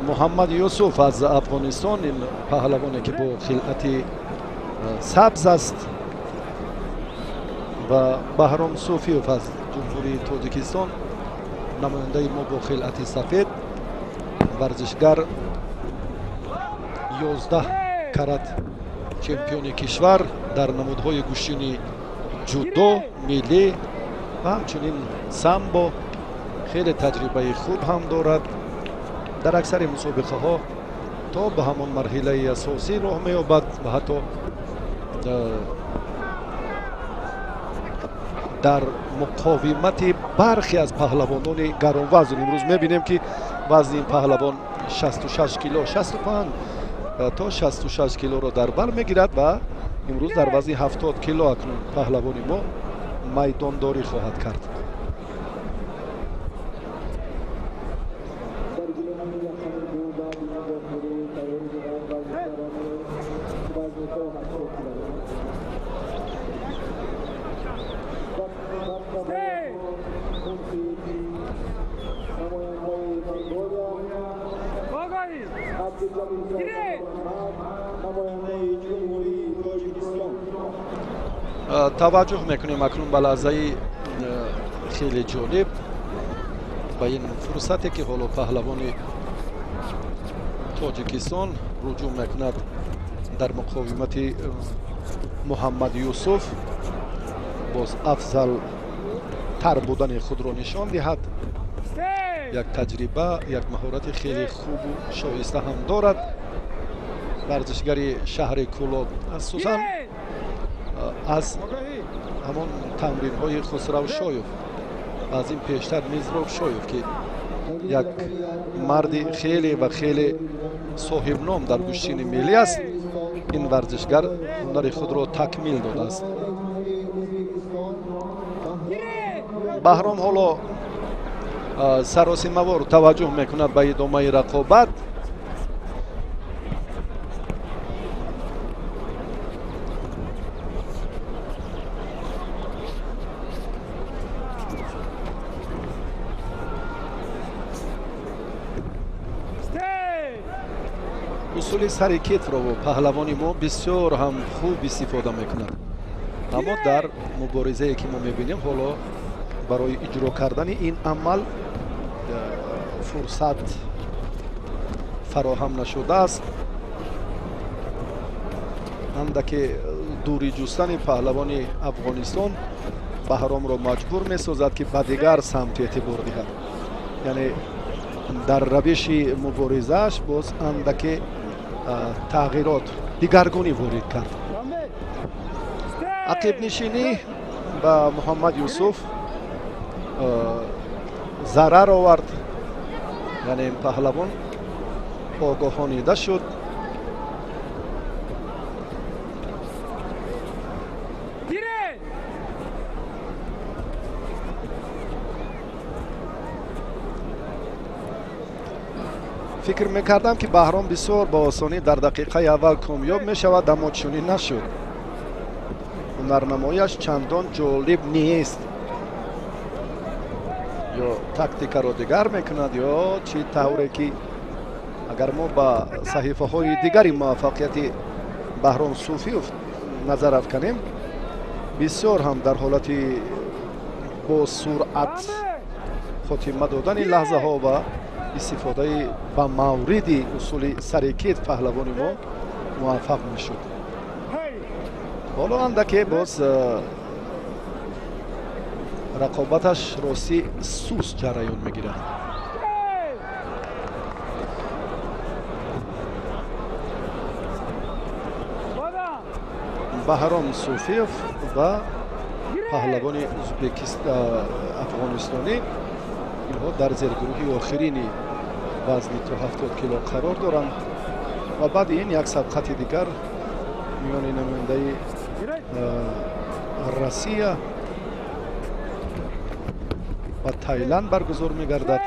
محمد یوسف از افغانستان، این پهلوانی که با خلعت سبز است، و بهرام صوفیوف از جمهوری تاجیکستان نماینده ما با خلعت سفید. ورزشگر 11 کرات چمپیون کشور در نمودهای گوشینی جودو ملی و همچنین سامبو. خیلی تجربه خوب هم دارد. در اکثر مسابقه ها تا به همان مرحله اساسی راه می‌یابد و حتی در مقاومت برخی از پهلوانان گران وزن. امروز می‌بینیم که وزن این پهلوان 66 کیلو، 65 تا 66 کیلو را در بر می‌گیرد و امروز در وزن 70 کیلو اکنون پهلوان ما میدانداری خواهد کرد. توجه میکنیم اکنون به لحظه خیلی جالب به این فرصتی که حالا پهلوان تاجیکستان رجوع میکند در مقاومت محمد یوسف باز افضل تر بودن خود را نشان دهد. یک تجربه، یک مهارت خیلی خوب و شایسته هم دارد. ورزشگر شهر کولاب اساساً از همان تمرین های خسرو شایف از این پیشتر میزروف شایف که یک مرد خیلی و خیلی صاحب نام در گوشین ملی است، این ورزشگر هنر خود را تکمیل داده است. بهرام حالا سراسیمه‌وار توجه میکند به ادامه رقابت. اصول سرکیت را پهلوانی ما بسیار هم خوب استفاده میکند، اما در مبارزه که ما میبینیم حالا برای اجرا کردن این عمل فرصت فراهم نشده است. اندک دوری جستن پهلوان افغانستان بهرام را مجبور میسازد که به دیگر سمت اعتبار دهد، یعنی در روش مبارزه‌اش باز اندک تغییرات دیگرگونی وارد کرد. عقب نشینی به محمد یوسف ضرر آورد، یعنی این پهلوان آگاهانیده شد. فکر میکردم که بهرام بسیار با آسانی در دقیقه اول کامیاب میشود، اما چنین نشد. هنرنماییش چندان جالب نیست، یا تاکتیک را دیگر میکند یا چی طوری که اگر ما با صحیفه های دیگری موفقیت بهرام صوفیوف نظر افکنیم، بسیار هم در حالت با سرعت خاتمه دادن لحظه ها و استفاده با مورد اصول سرکیت پهلوان ما موفق میشد. حالا اندک باز رقابتش راستی سوس جریان میگیرد. بهرام صوفیوف و پهلوان افغانستانی اینها در زیرگروه آخرین وزن تا 70 کیلو قرار دارند و بعد این یک سبقت دیگر میان نماینده روسیه و تایلند برگزار میگردد.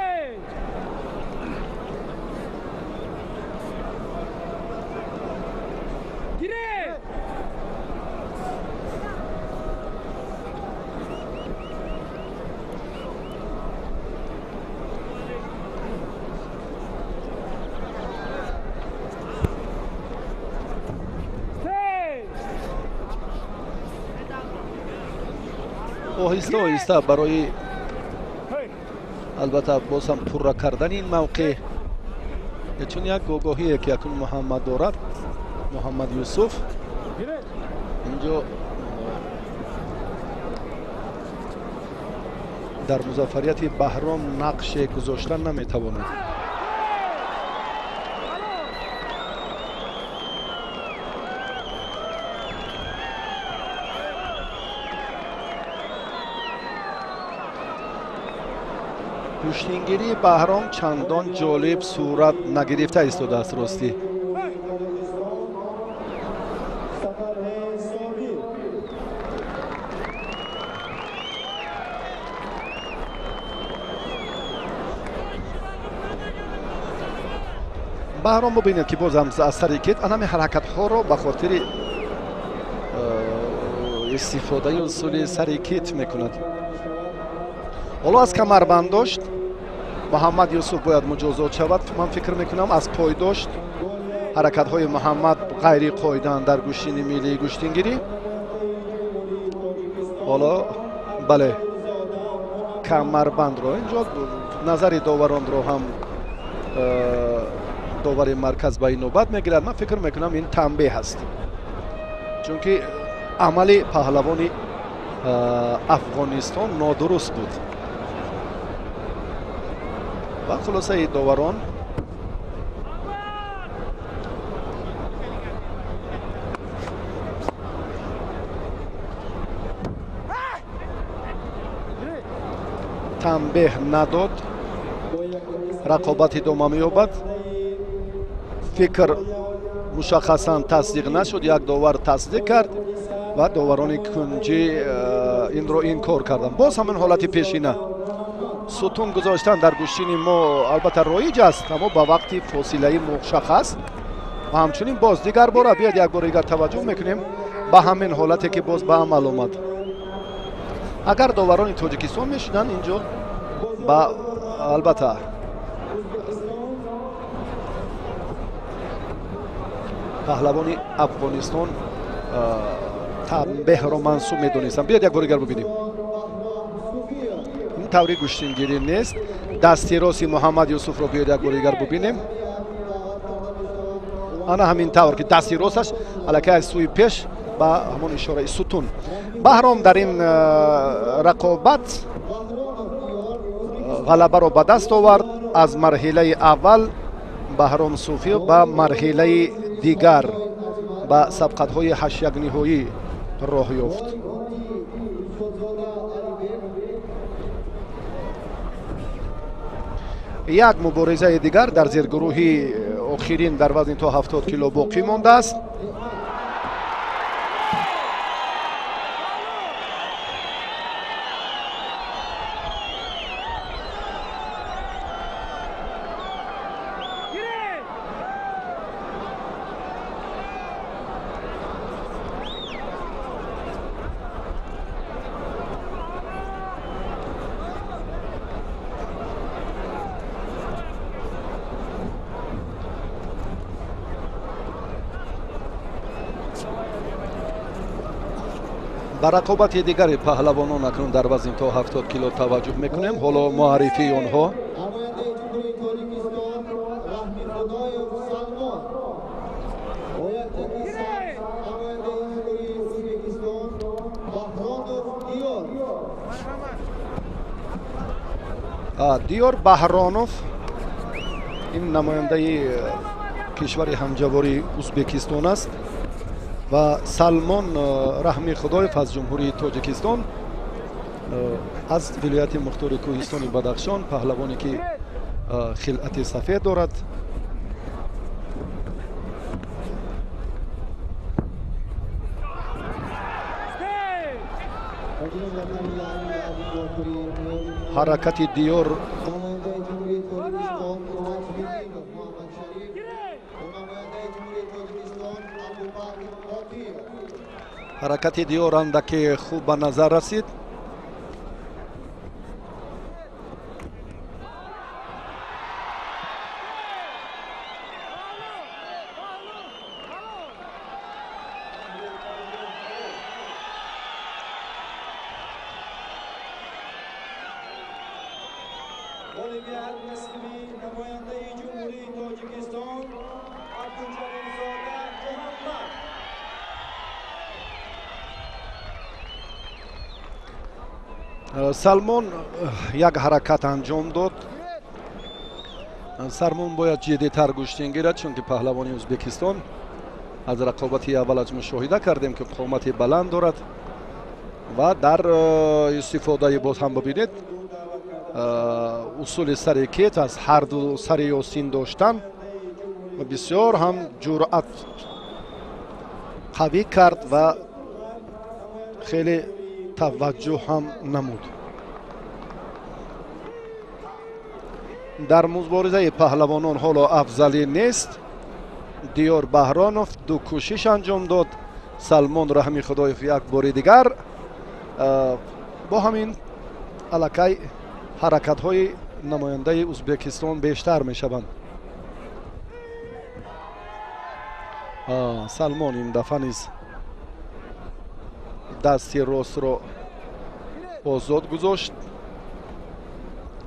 оҳиста оҳиста барои албатта боз ҳам пурра кардани ин мавқеъ чун як огоҳие ки акун муҳаммад дорад, муҳаммад Юсуф инҷо дар музаффарияти Баҳром нақше гузошта наметавонад. куштингирии Баҳром чандон ҷолиб сурат нагирифта истодааст ростӣ. Баҳром бубинед ки боз ҳам аз сари кит анами ҳаракатҳоро ба хотири истифодаи усули сари кит мекунад. ҳоло аз камарбанд дошт муҳаммад Юсуф бояд муҷозот шавад. ман фикр мекунам аз пой дошт ҳаракатҳои муҳаммад ғайри қоидаанд дар гӯштини миллии гӯштингирӣ. ҳоло бале камарбандро инҷо назари доваронро ҳам довари марказ ба инобат мегирад. ман фикр мекунам ин танбеҳ аст, чунки амали паҳлавони афғонистон нодуруст буд. ва хулосаи доварон танбеҳ надод, рақобат идома меёбад. фикр мушаххасан тасдиқ нашуд, як довар тасдиқ кард ва доварони кунҷӣ инро инкор карданд. боз ҳамин ҳолати пешина сутун гузоштан дар гӯштини мо албатта роиҷ аст, аммо ба вақти фосилаи мушаххас. ва ҳамчунин боз дигар бора биёед як бори дигар таваҷҷӯҳ мекунем ба ҳамин ҳолате ки боз ба амал омад. агар доварони тоҷикистон мешуданд инҷо ба албатта паҳлавони афғонистон танбеҳро мансуб медонистанд. биёед як бори дигар бубинем. ин таври гӯштингирӣ нест. дасти рости муҳаммад Юсуфро биёед як бори дигар бубинем. ана ҳамин тавр ки дасти росташ аллакай аз сӯи пеш ба ҳамон ишораи сутун. Баҳром дар ин рақобат ғалабаро ба даст овард. аз марҳилаи аввал Баҳром Суфӣ ба марҳилаи дигар ба сабқатҳои ҳаштякниҳоӣ роҳ ёфт. як муборизаи дигар дар зергурӯҳи охирин дар вазни то 70 кило боқӣ мондааст. ба рақобати дигари паҳлавонон акнун дар вазни то 70 кило таваҷҷӯҳ мекунем. ҳоло муаррифии онҳо. диёр Баҳронов ин намояндаи кишвари ҳамҷавори Узбекистон аст ва Салмон Раҳмихудоев аз ҷумҳурии Тоҷикистон аз вилояти мухтори Кӯҳистони Бадахшон, паҳлавоне ки хилъати сафед дорад. ҳаракати диёр ҳаракати диёр андаке хуб ба назар расид. салмон як ҳаракат анҷом дод. салмон бояд ҷиддитар гӯштин гирад, чунки паҳлавони ӯзбекистон аз рақобати аввалаш мушоҳида кардем ки қомати баланд дорад ва дар истифодаи боз ҳам бибинед усули сари кет аз ҳарду сари осин доштан бисёр ҳам ҷуръат қавӣ кард ва хеле таваҷҷӯҳ ҳам намуд. дар муборизаи паҳлавонон ҳоло афзалӣ нест. диёр баҳронов ду кӯшиш анҷом дод. салмон раҳмихудоев як бори дигар. бо ҳамин аллакай ҳаракатҳои намояндаи ӯзбекистон бештар мешаванд. салмон ин дафъа низ дасти ростро озод гузошт.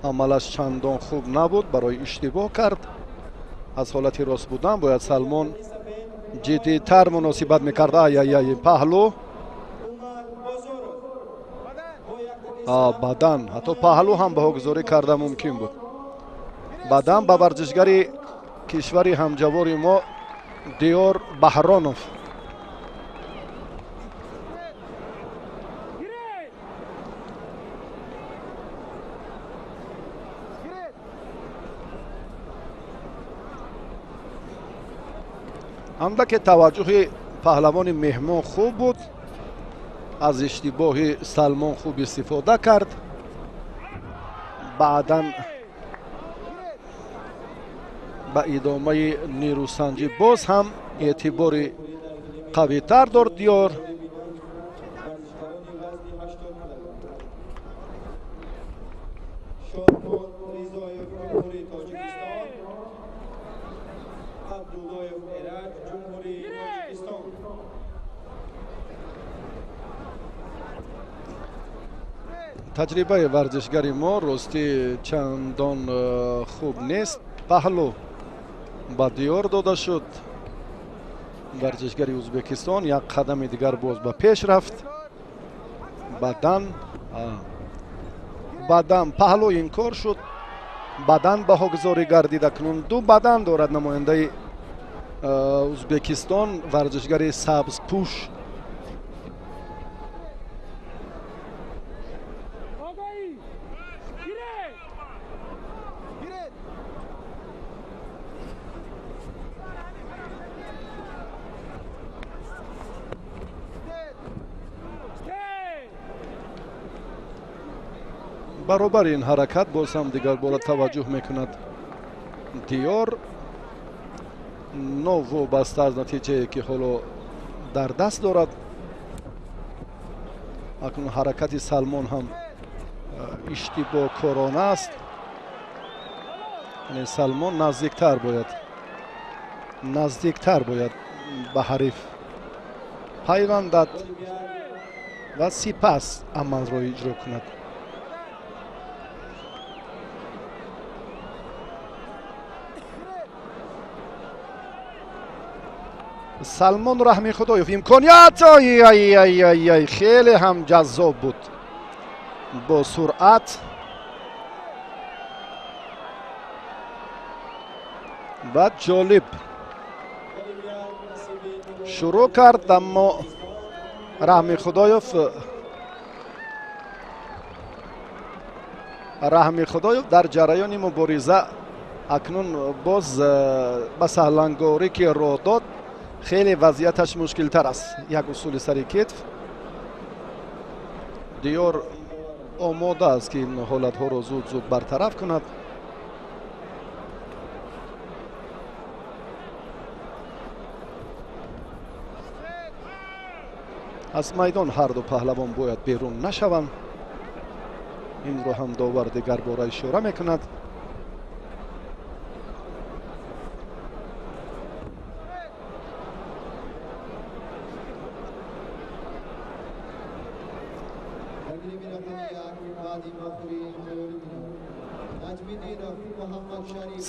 амалаш чандон хуб набуд, барои иштибоҳ кард. аз ҳолати рост будан бояд салмон ҷиддитар муносибат мекард. ай паҳлу бадан, ҳатто паҳлу ҳам баҳогузорӣ карда мумкин буд. бадан ба варзишгари кишвари ҳамҷавори мо диёр баҳронов. андаке таваҷҷӯҳи паҳлавони меҳмон хуб буд. аз иштибоҳи салмон хуб истифода кард. баъдан ба идомаи нерӯсанҷӣ боз ҳам эътибори қавитар дорд диёр. таҷрибаи варзишгари мо ростӣ чандон хуб нест. паҳлу ба диёр дода шуд. варзишгари ӯзбекистон як қадами дигар боз ба пеш рафт. бадан паҳлу инкор шуд. бадан баҳогузорӣ гардид. акнун ду бадан дорад намояндаи ӯзбекистон, варзишгари сабзпӯш. баробари ин ҳаракат боз ҳам дигар бора таваҷҷӯҳ мекунад диёр. новобаста аз натиҷае ки ҳоло дар даст дорад. акнун ҳаракати салмон ҳам иштибоҳкорона аст. салмон наздиктар бояд ба ҳариф пайвандад ва сипас амалро иҷро кунад. салмон раҳмихудоев имконият хеле ҳам ҷаззоб буд. бо суръат ва ҷолиб шурӯъ кард, аммо раҳмихудоев дар ҷараёни мубориза акнун боз ба саҳлангорӣ ки роҳ дод хеле вазъияташ мушкилтар аст. як усули сари кетф. диёр омода аст ки ин ҳолатҳоро зуд бартараф кунад. аз майдон ҳарду паҳлавон бояд берун нашаванд. инро ҳам довар дигар бора ишора мекунад.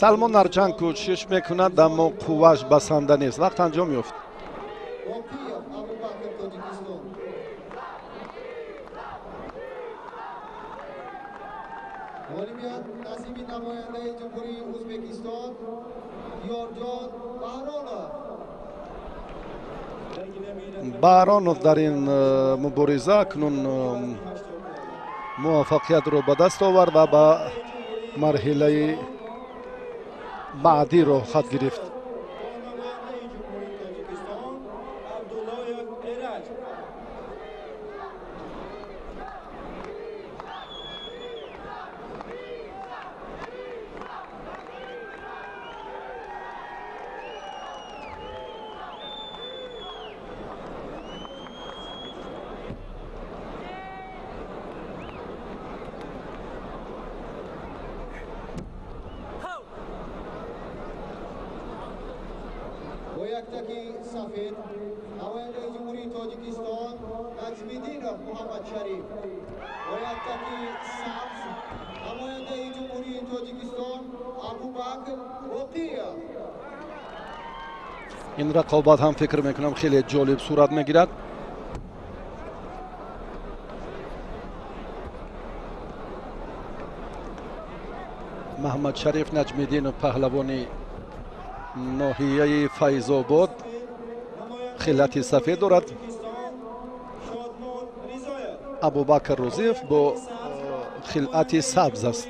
салмон дар ҷанг кӯшиш мекунад, аммо қувваш басанда нест. вақт анҷом ёфт. Баҳронов дар ин мубориза акнун муваффақиятро ба даст овард ва ба марҳилаи баъдӣ роҳхат гирифт. Boyaktaki safed, Navoiyandagi Jumhuriy Tojikiston, Najmiddinov Muhammad Sharif. Boyaktaki sabz, Navoiyandagi Jumhuriy Tojikiston, Abu Bakr Boqiyev. این رقابت هم فکر میکنم خیلی جالب صورت میگیرد. محمد شریف نجمیدین پهلوانی ناحیه فیض‌آباد خلعت سفید دارد. ابوبکر روزیف با خلعت سبز است.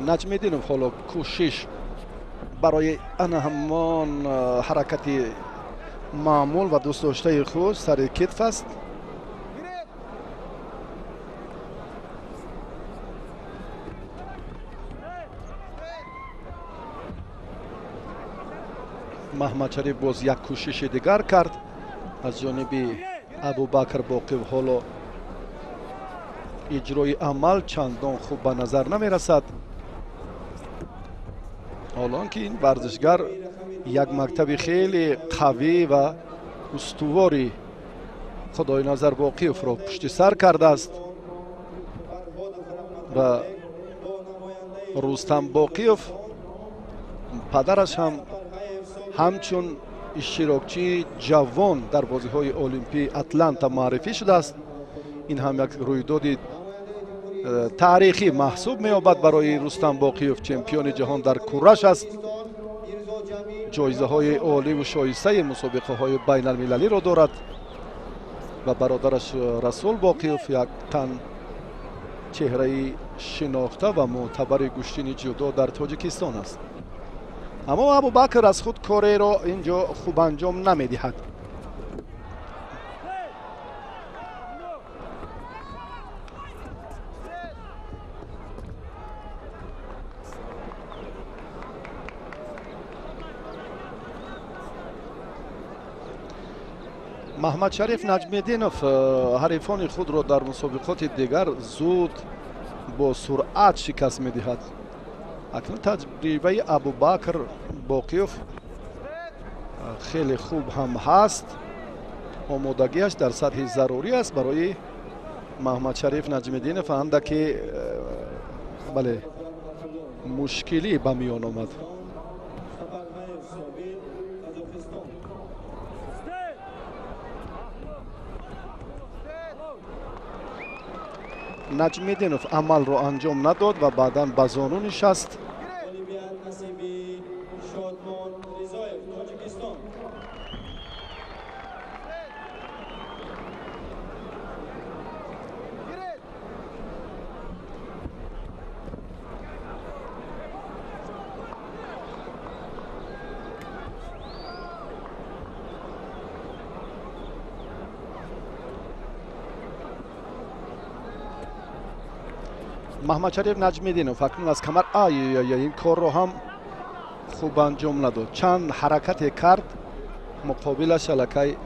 نجمیدینов حالا کوشش برای آن همان حرکت معمول و دوست داشته خود سر کتف است. محمد شریف باز یک کوشش دیگر کرد از جانب ابوبکر باقیف. حالا اجرای عمل چندان خوب به نظر نمی رسد. حالا که این ورزشگر یک مکتب خیلی قوی و استواری خدای نظر باقیف را پشت سر کرده است و رستم باقیف پدرش هم همچون اشتراکچی جوان در بازی‌های المپی اتلانتا معرفی شده است. این هم یک رویداد تاریخی محسوب می‌یابد برای رستم باقیف. چمپیون جهان در کورش است. جایزه‌های عالی و شایسته مسابقه‌های بین‌المللی را دارد و برادرش رسول باقیف یک تن چهره شناخته و معتبر گشتین جودو در تاجیکستان است. اما ابوبکر از خود کاری را اینجا خوب انجام نمی‌دهد. محمد شریف نجمیدینов حریفان خود را در مسابقات دیگر زود با سرعت شکست می‌دهد. اکنون تجربه ابوبکر باقیف خیلی خوب هم هست. آمادگیش در سطح ضروری است برای محمد شریف نجمیدینov اندکی بله مشکلی به میان آمد. نجمیدینov عمل را انجام نداد و بعداً به زانو نشست. محمد شریف نجمیدینov اکنون از کمر این کار رو هم خوب انجام نداد. چند حرکت کرد مقابلش الکی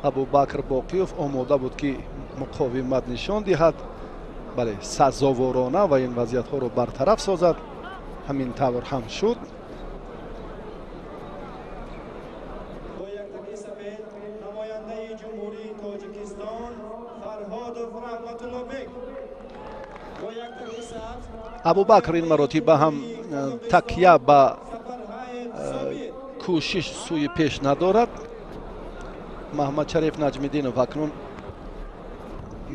ابوبکر باقیف آماده بود که مقاومت نشان دهد. بله سزاوارانه و این وضعیت ها رو برطرف سازد. همین طور هم شد. ابوبکر این مراتب هم تکیه به کوشش سوی پیش ندارد. محمد شریف نجمیدینov اکنون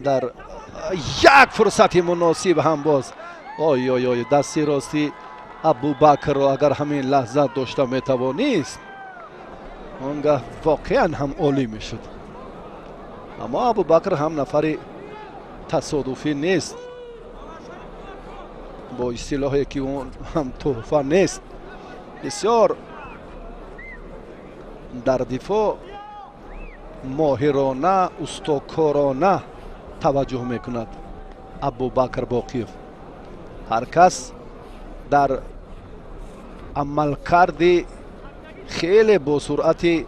در як фурсати муносиб ҳам боз ой дасти рости абубакрро агар ҳамин лаҳза дошта метавонист он гаҳ воқеан ҳам олӣ мешуд. аммо абубакр ҳам нафари тасодуфӣ нест, бо истилоҳе ки он ҳам туҳфа нест. бисёр дар дифоъ моҳирона устокорона таваҷҷӯҳ мекунад абубакр боқиев. ҳар кас дар амалкарди хеле босуръати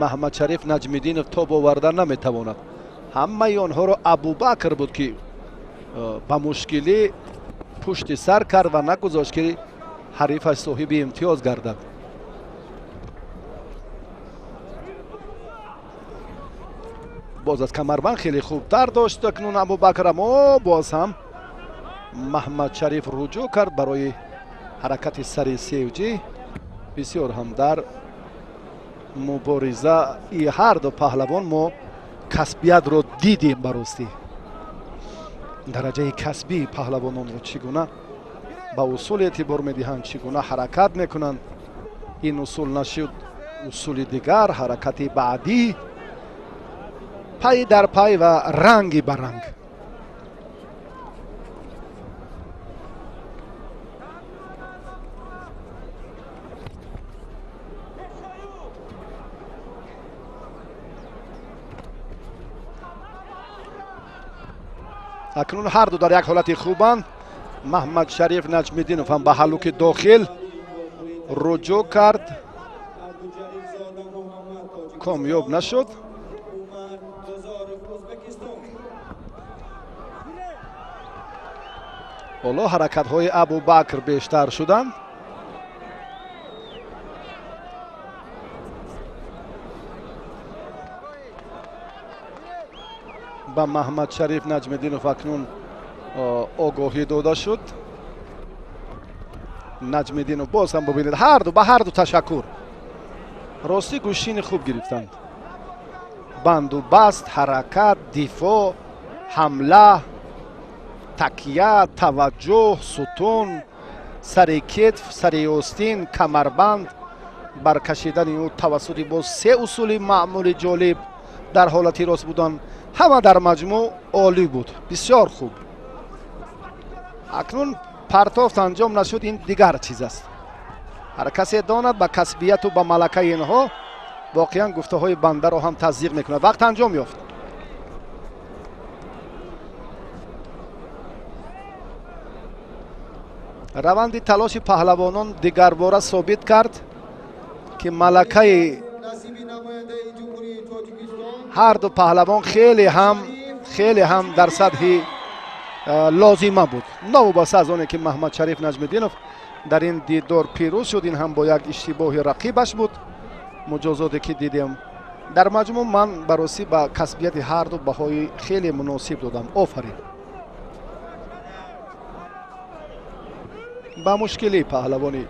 маҳмадшариф наҷмиддинов тоб овардан наметавонад. ҳамаи онҳоро абубакр буд ки ба мушкилӣ пушти сар кард ва нагузошт ки ҳарифаш соҳиби имтиёз гардад. боз аз камарбанд хеле хубтар дошт акнун абубакр, аммо боз ҳам маҳмадшариф руҷӯъ кард барои ҳаракати сари севҷӣ. бисёр ҳам дар муборизаи ҳарду паҳлавон мо касбиятро дидем. баростӣ дараҷаи касбии паҳлавононро чӣ гуна ба усул эътибор медиҳанд, чӣ гуна ҳаракат мекунанд. ин усул нашуд усули дигар, ҳаракати баъдӣ, пай дар пай ва ранги ба ранг. акнун ҳарду дар як ҳолати хубанд. маҳмадшариф наҷмиддинов ҳам ба ҳаллуки дохил руҷӯъ кард, комёб нашуд. ҳоло ҳаракатҳои абубакр бештар шуданд. ба маҳмадшариф наҷмиддинов акнун огоҳӣ дода шуд. наҷмиддинов боз ҳам бубинед ба ҳарду ташаккур. ростӣ гӯшини хуб гирифтанд. банду баст, ҳаракат, дифоъ, ҳамла, такя, таваҷҷӯҳ, сутун, сари кетф, сари остин, камарбанд, баркашидани ӯ тавассути боз се усули маъмули ҷолиб дар ҳолати рост будан. ҳама дар маҷмӯъ олӣ буд, бисёр хуб. акнун партофт анҷом нашуд, ин дигар чиз аст. ҳар касе донад ба касбияту ба малакаи инҳо воқеан гуфтаҳои бандаро ҳам таздиқ мекунад. вақт анҷом ёфт. раванди талоши паҳлавонон дигарбора собит кард ки малакаи ҳарду паҳлавон хеле ҳам дар сатҳи лозима буд. новобаста аз оне ки маҳмадшариф наҷмиддинов дар ин дидор пирӯз шуд, ин ҳам бо як иштибоҳи рақибаш буд. муҷозоте ки дидем дар маҷмӯъ ман баросӣ ба касбияти ҳарду баҳои хеле муносиб додам. офарин. ба мушкилӣ паҳлавони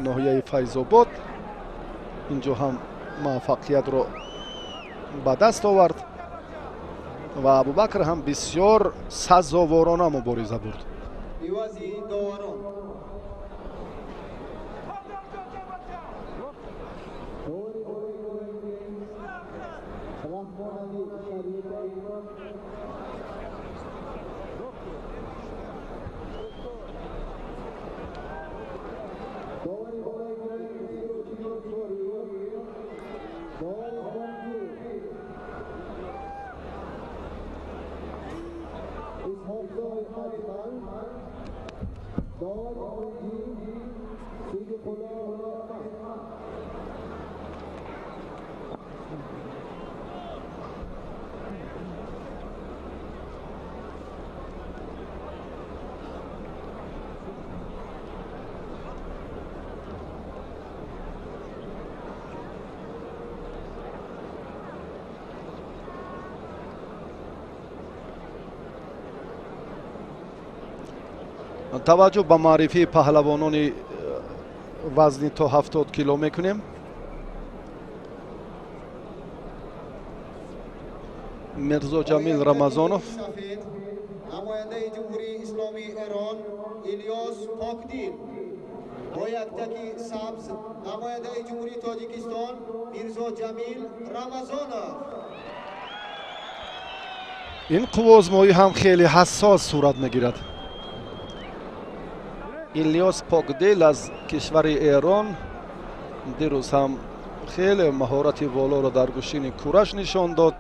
ноҳияи файзобод инҷо ҳам муваффақиятро ба даст овард ва абубакр ҳам бисёр сазоворона мубориза бурд. ивази доварон таваҷҷӯҳ ба маърифии паҳлавонони вазни то 70 кило мекунем. میرزا جمیل رمضانوف. سفید نماینده جمهوری اسلامی ایران الیاس پاکدین. با یک تکی سبز نماینده جمهوری تاجیکستان میرزا جمیل رمضانوف. این قوازمایی هم خیلی حساس صورت میگیرد. الیاس پاکدیل از کشور ایران دیروز هم خیلی مهارت والا را در گوشین کورش نشان داد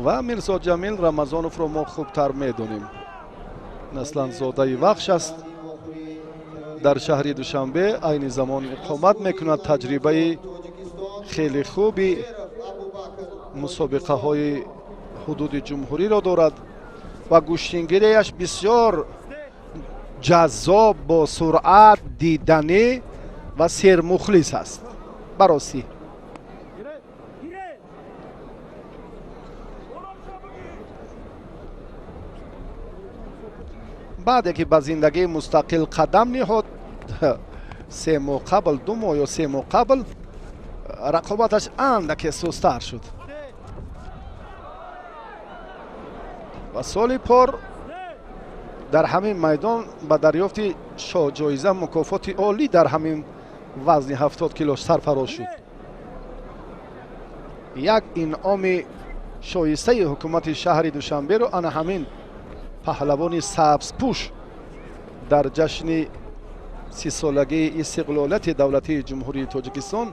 و میرزا جمیل رمضانوف را ما خوبتر میدونیم. نسلا زاده وخش است، در شهر دوشنبه عین زمان اقامت میکند. تجربه خیلی خوبی مسابقه های حدود جمهوری را دارد و گوشتینگیریش بسیار جذاب، با سرعت، دیدنی و سرمخلص است. براستی بعد که به زندگی مستقل قدم نهاد، 3 ماه قبل، 2 ماه یا 3 ماه قبل، رقابتش اندک سست‌تر شد و سال پار در همین میدان به دریافت جایزه مکافات عالی در همین وزن 70 کیلو سرفراز شد. یک انعام شایسته حکومت شهر دوشنبه رو آن همین پهلوان سبزپوش در جشن 30 سالگی استقلالیت دولتی جمهوری تاجیکستان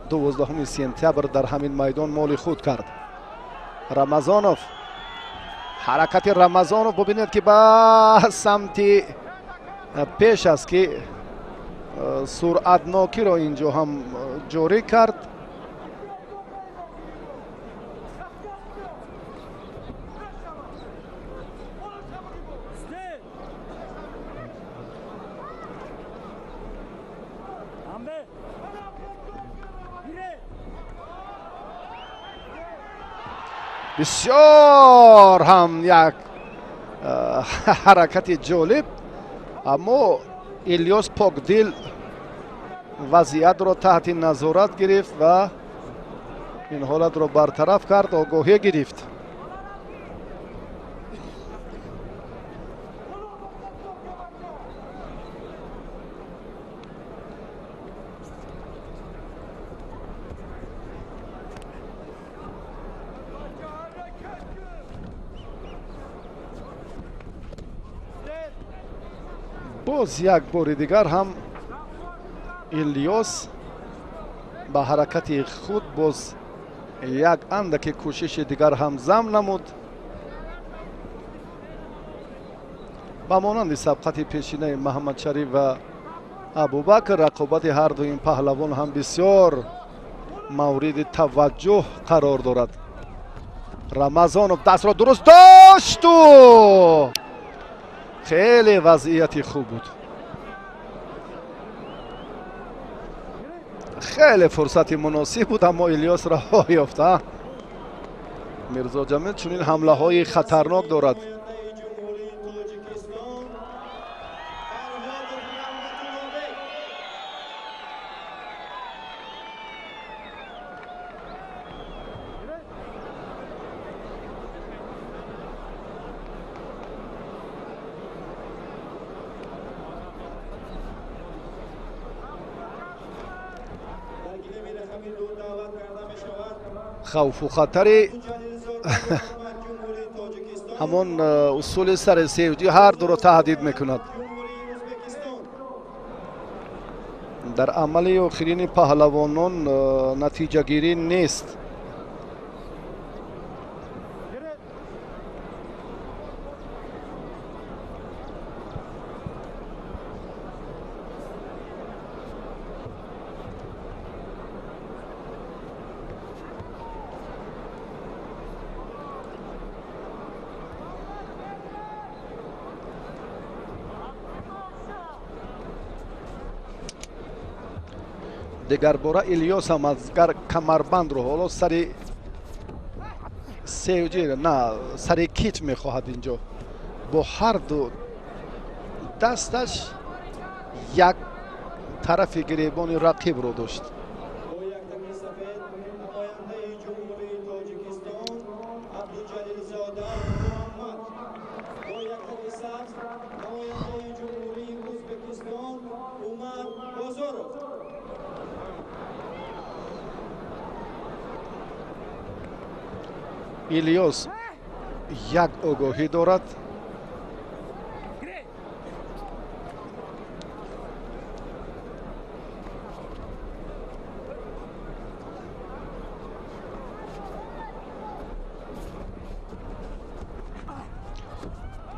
12 سپتامبر در همین میدان مال خود کرد. رمضانوف، حرکت رمضانوف ببینید که به سمت پیش است که سرعتناکی را اینجا هم جاری کرد. بسیار هم یک حرکت جالب، اما الیاس پاکدیل وضعیت را تحت نظارت گرفت و این حالت را برطرف کرد، آگاهی گرفت. باز یک بار دیگر هم الیاس با حرکت خود باز یک اندک کوشش دیگر هم ضم نمود. با مانند سبقت پیشینه محمد شریف و ابوبکر، رقابت هر دو این پهلوان هم بسیار مورد توجه قرار دارد. رمضانوف دست را درست داشت و خیلی وضعیت خوب بود. خیلی فرصت مناسب بود، اما الیاس رها یافت. میرزا جمیل چنین حمله های خطرناک دارد. خوف و خطر همان اصول سر سیوجی هر دو را تهدید میکند. در عمل آخرین پهلوانان نتیجه گیری نیست. دیگر باره الیاس هم از کمربند رو حالا سر سیوجی نه سر کیت میخواهد اینجا با هر دو دستش یک طرف گریبان رقیب رو داشت. ایلیاس یک آگاهی دارد.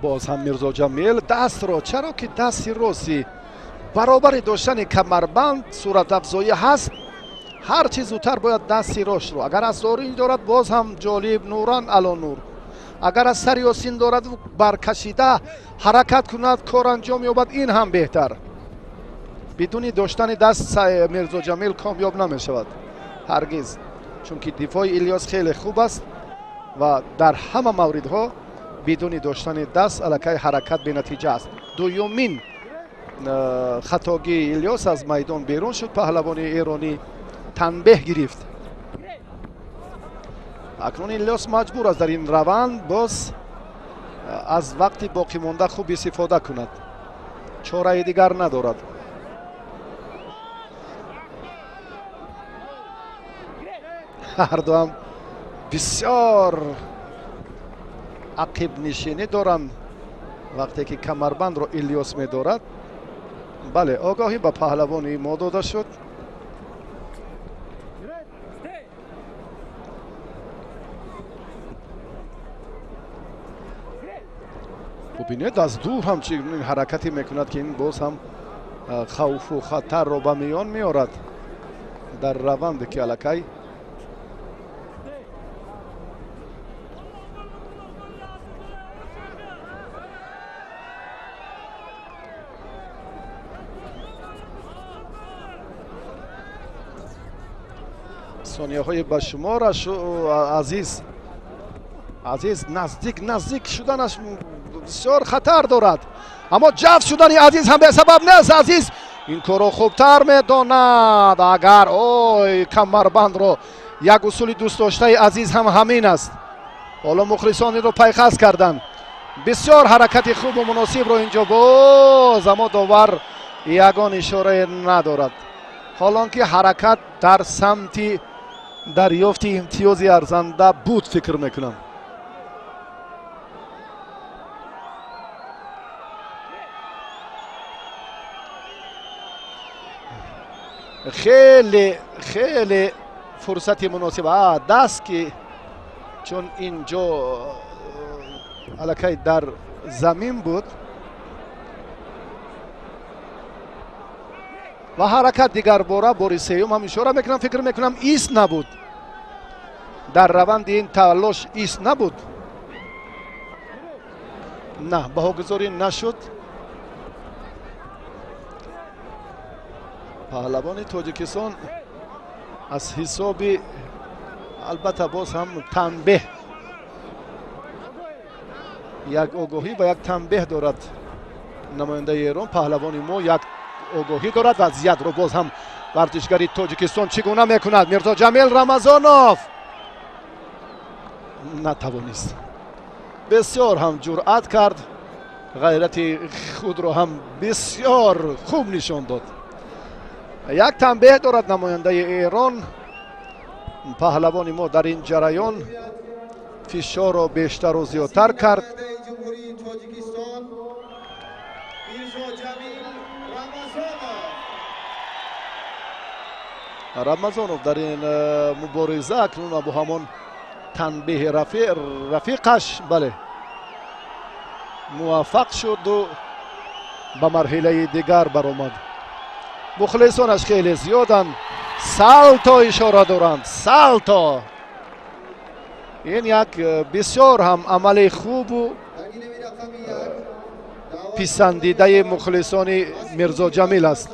باز هم میرزا جمیل دست را، چرا که دستی راستی برابر داشتن کمربند صورت افزایی هست، هر چیز زودتر باید دستی راست رو، اگر از دارین دارد باز هم جالب نوران علا نور، اگر از سر یاسین دارد برکشیده حرکت کند کار انجام یابد این هم بهتر. بدون داشتن دست میرزا جمیل کامیاب نمی شود هرگز، چون که دفاع الیاس خیلی خوب است و در همه موردها بدون داشتن دست الکی حرکت به نتیجه است. دومین خطاگی الیاس از میدان بیرون شد، پهلوان ایرانی تنبیه گرفت. اکنون الیاس مجبور است در این روند باز از وقتی باقی مانده خوب استفاده کند، چاره دیگر ندارد. هر دو هم بسیار عقب نشینی دارند وقتی که کمربند را الیاس می دارد. بله، آگاهی به پهلوانی ما داده شد. ببینید از دور هم چه حرکتی میکند که این باز هم خوف و خطر را به میان میارد در روند که الکی ثانیه های به شمارش. عزیز نزدیک شدنش بسیار خطر دارد، اما جفت شدن عزیز هم به سبب نیست. عزیز این کارو خوبتر میداند. اگر کمربند رو، یک اصول دوست داشته عزیز هم همین است. حالا مخلصانی رو پیخست کردن، بسیار حرکت خوب و مناسب رو اینجا باز، اما داور یگان اشاره ندارد. حالا که حرکت در سمت دریافت امتیاز ارزنده بود فکر میکنم. خیلی فرصت مناسب دست که چون اینجا الکی در زمین بود و حرکت دیگر بار سیوم هم اشاره میکنم، فکر میکنم ایست نبود در روند این تلاش، ایست نبود، نه بهاگذاری نشد. پهلوان تاجیکستان از حساب البته باز هم تنبیه، یک آگاهی و یک تنبیه دارد نماینده ایران. پهلوان ما یک آگاهی دارد و وضعیت رو باز هم ورزشگری تاجیکستان چگونه میکند. میرزا جمیل رمضانوف نتوانست، بسیار هم جرأت کرد، غیرت خود رو هم بسیار خوب نشان داد. یک تنبیه دارد نماینده ایران. پهلوان ما در این جریان فشار را بیشتر و زیادتر کرد. رمضانوف در این مبارزه اکنون با همان تنبیه رفیقش بله موفق شد و به مرحله دیگر برآمد. مخلصانش خیلی زیادند، سالتا اشاره دارند، سالتا. این یک بسیار هم عمل خوب و پسندیده مخلصان میرزا جمیل است.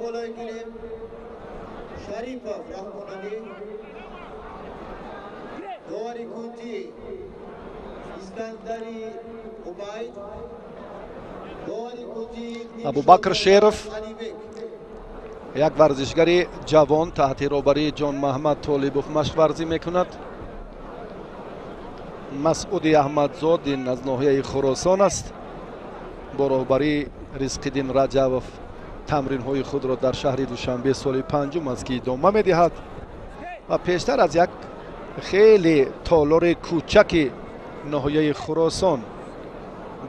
بالای گیریم شریفov رحمانی، داوری کنتی اسکندری عبید، داوری کوچی ابوبکر شیرف یک ورزشگری جوان تحت رهبری جان محمد طالبوف مشق ورزی میکند. مسعود احمدزاد این از ناحیه خراسان است. با رهبری رزق‌الدین رجبوف تمرین های خود را در شهر دوشنبه سال پنجم است که ادامه میدهد و پیشتر از یک خیلی تالار کوچک ناحیه خراسان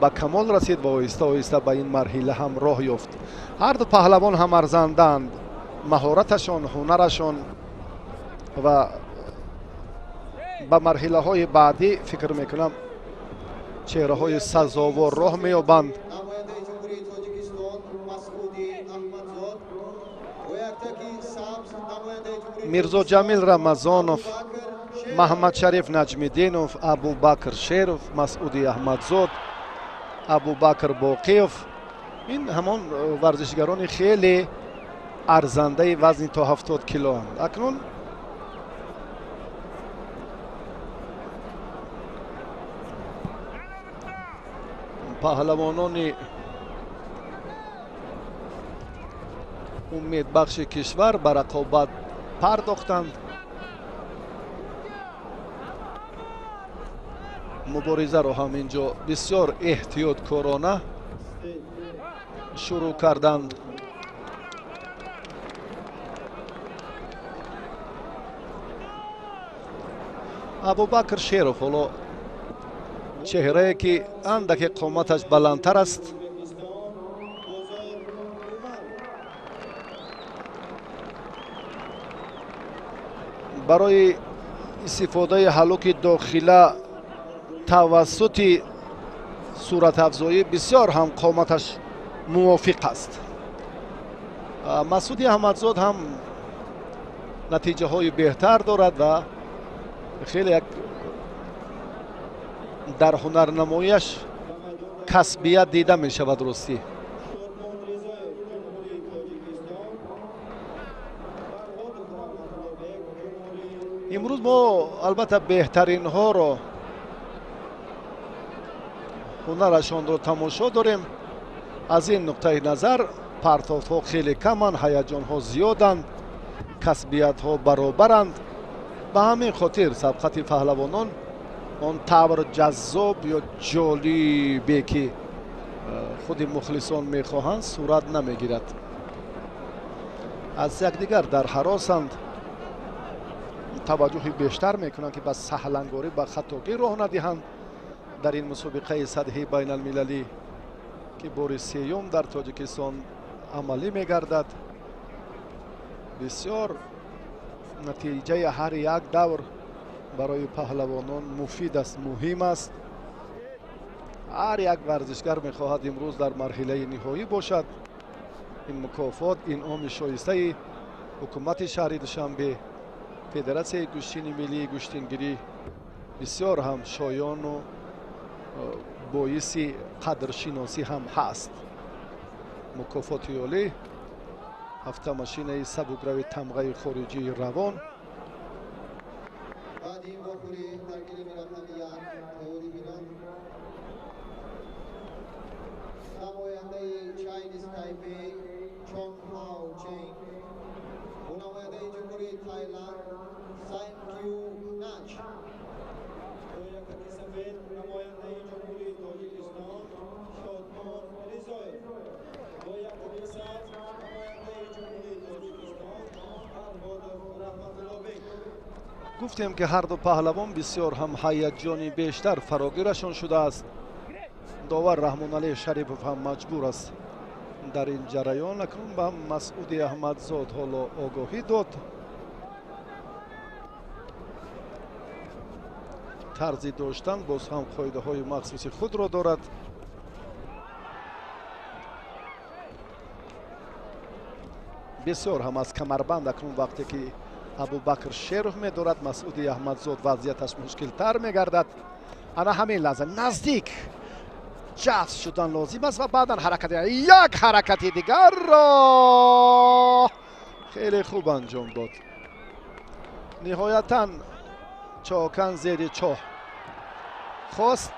به کمال رسید و آهسته آهسته به این مرحله هم راه یافت. هر دو پهلوان هم ارزندند. مهارتشان، هنرشان و به مرحله های بعدی فکر میکنم چهره های سزاوار راه میابند. نماینده جمهوری تاجیکستان مسعودی احمدزاد و یک سبز نماینده جمهوری میرزا جمیل رمضانوف، محمد شریف نجمیدینوف، ابوبکر شیرف، مسعودی احمدزاد، ابوبکر باقیوف، این همان ورزشگران خیلی ارزنده وزن تا 70 کیلو اند. اکنون پهلوانان امید بخش کشور به رقابت پرداختند. مبارزه را هم اینجا بسیار احتیاطکارانه شروع کردند. ابوبکر شیرف حالا چهره که اندک قامتش بلندتر است، برای استفاده هلوک داخله توسط صورت افزایی بسیار هم قامتش موافق است. مسعود احمدزاد هم نتیجه های بهتر دارد و خیلی یک در هنرنماییش کسبیت دیده می شود. درستی امروز ما البته بهترین ها رو هنرشان رو تماشا داریم. از این نقطه نظر پرتاب ها خیلی کمند، هیجان ها زیادند، کسبیت ها برابرند. به همین خاطر سبقت پهلوانان اون طور جذاب یا جالبی که خود مخلصان میخواهند صورت نمیگیرد. از یکدیگر در حراسند، توجه بیشتر میکنند که به سهلنگاری به خطاگی راه ندهند در این مسابقه سطحی بین المللی که بار سیوم در تاجیکستان عملی میگردد. بسیار نتیجه هر یک دور برای پهلوانان مفید است، مهم است. هر یک ورزشگر میخواهد امروز در مرحله نهایی باشد. این مکافات انعام شایسته حکومت شهر دوشنبه، فدراسیون گشتین ملی گشتینگیری بسیار هم شایان و باعث قدرشناسی هم هست. مکافات عالی، هفته ماشین سبکروی تمغه خارجی روان، بعدی واپوری درگیری میرفتندیان تئوری میران نماینده چاینیز تایپی چونگ هاو چینگ و نماینده جمهوری تایلند سایم کیو ناچ و یک سفید نماینده جمهوری تاجیکستان شادمان ریزایف و یک سبز نماینده جمهوری تاجیکستان اربادov رحمتالله بیگ. گفتیم که هر دو پهلوان بسیار هم هیجانی بیشتر فراگیرشان شده است. داور رحمان علی شریفوف هم مجبور است در این جریان اکنون به مسعود احمدزاد حالا آگاهی داد. طرزی داشتن باز هم قاعده های مخصوص خود را دارد. بسیار هم از کمربند اکنون وقتی که ابوبکر شیرف می دارد مسعود احمدزاد وضعیتش مشکل تر می گردد. انا همین لحظه نزدیک جذب شدن لازم است و بعدا یک حرکت دیگر را خیلی خوب انجام داد. نهایتا چاکن زیر چاه خواست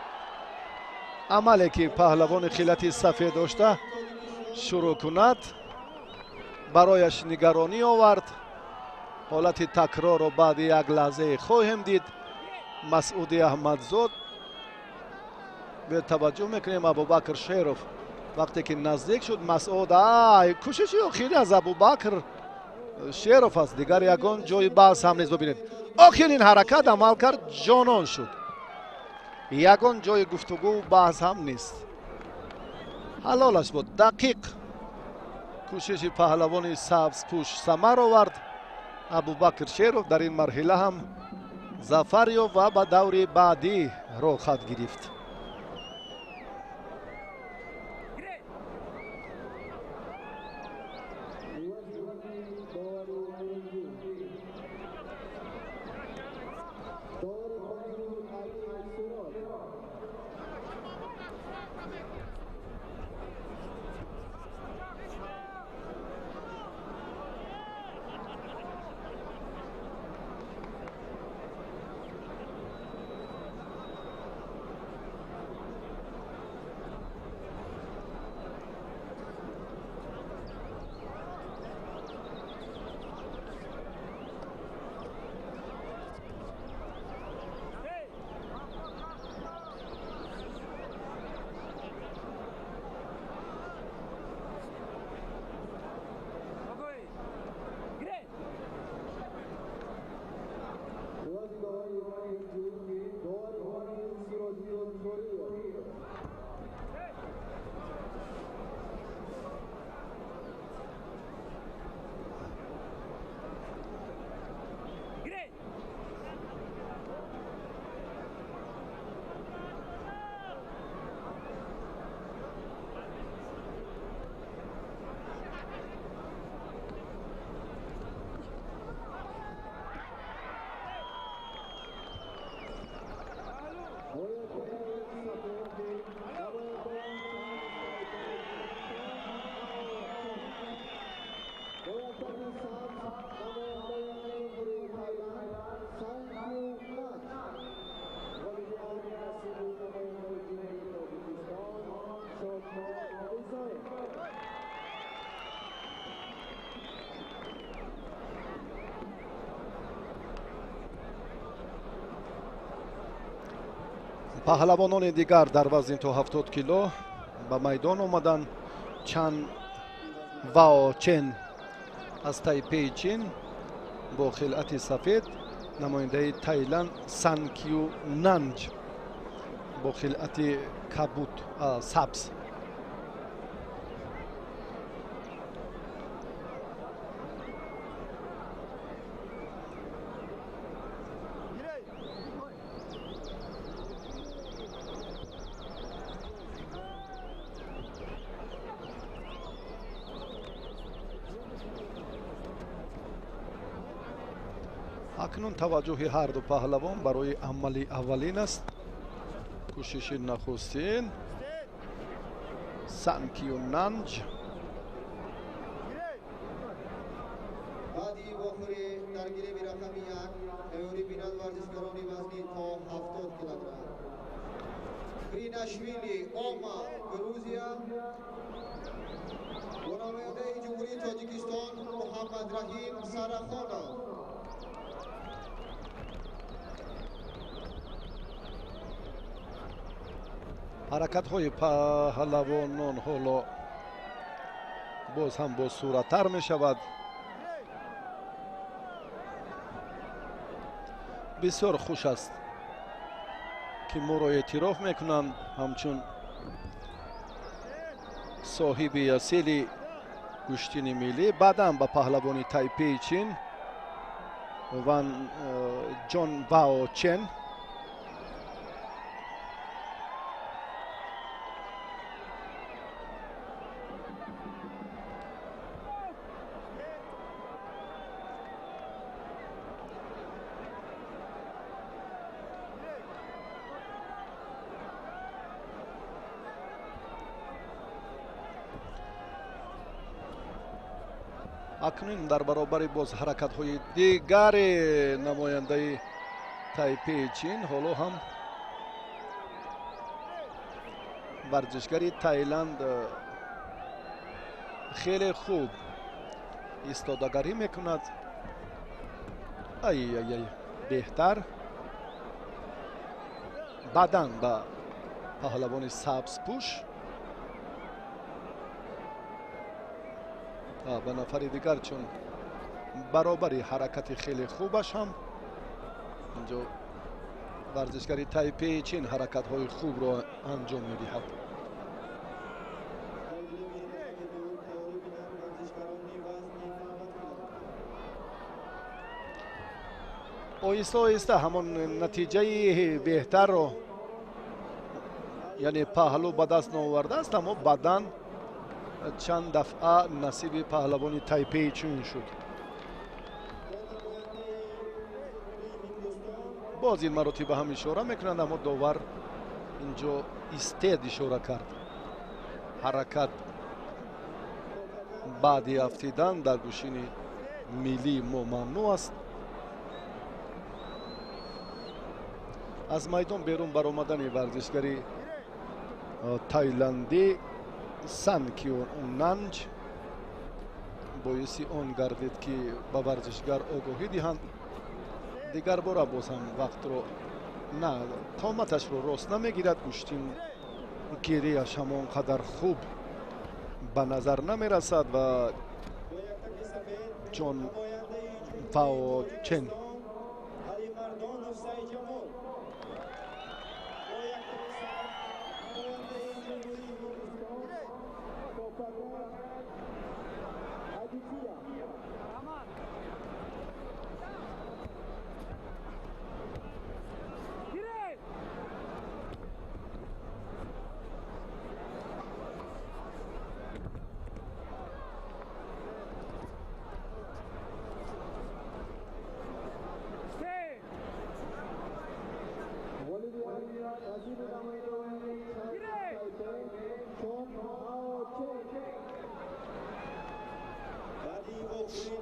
عملی که پهلوان خیلتی سفید داشته شروع کند برایش نگرانی آورد. حالت تکرار رو بعد یک لحظه خواهیم دید. مسعود احمدزاد به توجه میکنیم ابوبکر شیروف وقتی که نزدیک شد مسعود کوشش آخری از ابوبکر شیروف است. دیگر یگان جای بحث هم نیست. ببینید آخرین حرکت عمل کرد جانان شد. یگان جای گفتگو بحث هم نیست. حلالش بود. دقیق کوشش پهلوان سبز پوش ثمر آورد. ابوبکر شیروف در این مرحله هم ظفر یافت و به دور بعدی راه خط گرفت. پهلوانان دیگر در وزن تا 70 کیلو به میدان آمدند. چند واو چن از تایپی چین با خلعت سفید، نماینده تایلند سانکیو ننج با خلعت کبود سبز. اکنون توجه هر دو پهلوان برای عملی اولین است. کوشش نخستین سانکیو ننج بعدی واخوری درگیری به رقم یک ایوری بیناد ورزشکارانی وزنی تا 70 کیلوگرم. گریناشویلی اوما گروزیا و نماینده جمهوری تاجیکستان محمد رحیم سرخانه. حرکت های پهلوانان حالا باز هم با صورتتر می شود. بسیار خوش است که ما را اعتراف میکنند همچون صاحب اصیل کشتین ملی. بعدم به پهلوانی تایپی چین وان جان واو چن اکنون در برابر باز حرکت های دیگر نماینده تایپی چین حالا هم ورزشگری تایلند خیلی خوب ایستادگاری میکند. ای بهتر بدن به پهلوان سبز پوش به نفر دیگر چون برابری حرکت خیلی خوبش هم اینجا ورزشگری تایپی چین حرکت های خوب را انجام میدهد. آهسته آهسته همون نتیجه بهتر رو یعنی پهلو به دست نآورده است، اما بدن چند دفعه نصیب پهلوانی تایپی چین شد. باز این مراتب هم اشاره میکنند، اما داور اینجا استید اشاره کرد. حرکت بعد افتیدن در گوشین ملی ممنوع است. از میدان بیرون برآمدن ورزشگری تایلندی سن کیوننج باعث آن گردید که به ورزشگر آگاهی دهند دیگر بار باز هم وقت رو نه قامتش رو راست نمیگیرد. گوشتین گیریش همان قدر خوب به نظر نمی رسد و چون فاوچن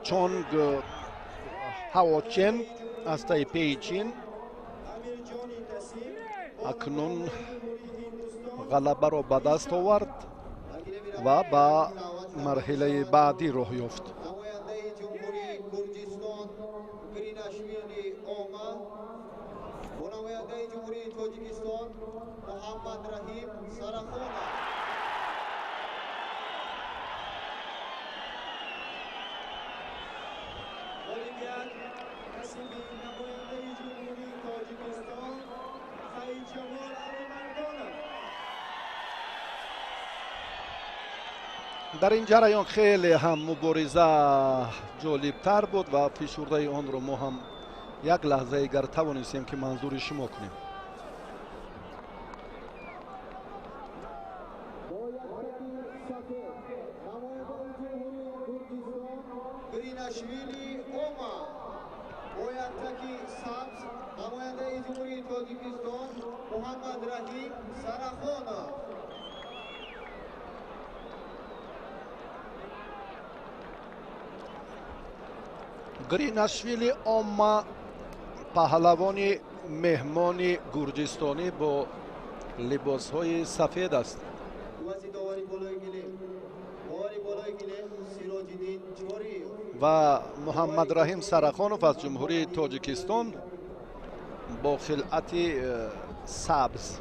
چونگ هاوچن از تایپی چین اکنون غلبه را به دست آورد و به مرحله بعدی راه یافت. در این جریان خیلی هم مبارزه جالبتر بود و فشرده آن رو ما هم یک لحظه اگر توانستیم که منظور شما کنیم. گریناشویلی اوما گویندگی سبز نماینده جمهوری تاجیکستان محمد رحیم سرخانه. گریناشویلی اوما پهلوان مهمان گرجستانی با لباس های سفید است. و محمد رحیم سرخانوف از جمهوری تاجیکستان با خلعت سبز.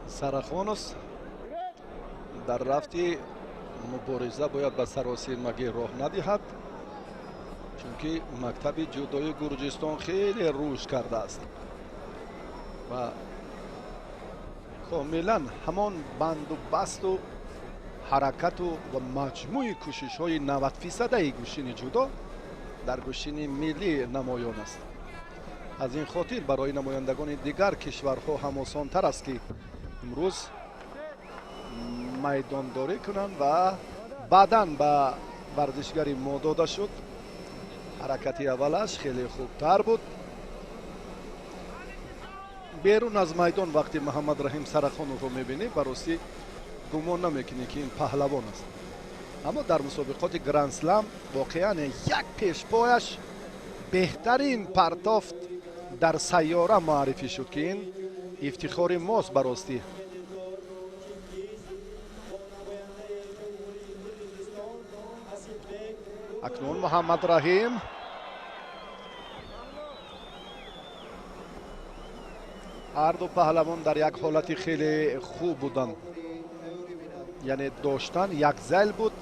سرخانوس در رفتی مبارزه باید به سراسیمگی راه ندهد، چون که مکتب جودوی گرجستان خیلی رشد کرده است و کاملا همان بند و بست و حرکت و مجموع کوشش های 90% گوشین جودو در گوشین ملی نمایان است. از این خاطر برای نمایندگان دیگر کشورها هم آسان تر است که امروز майдондорӣ кунанд ва баъдан ба варзишгари мо дода шуд. ҳаракати аввалаш хеле хубтар буд. берун аз майдон вақти Муҳаммад Раҳим Сарахоновро мебинӣ, ба ростӣ гумон намекунӣ ки ин паҳлавон аст. аммо дар мусобиқоти Гранд Слам воқеан як пешпояш беҳтарин партофт дар сайёра муаррифӣ шуд ки ин ифтихори мост ба ростӣ. акнун Муҳаммад Раҳим ҳар ду паҳлавон дар як ҳолати хеле хуб буданд, яъне доштан як зайл буд.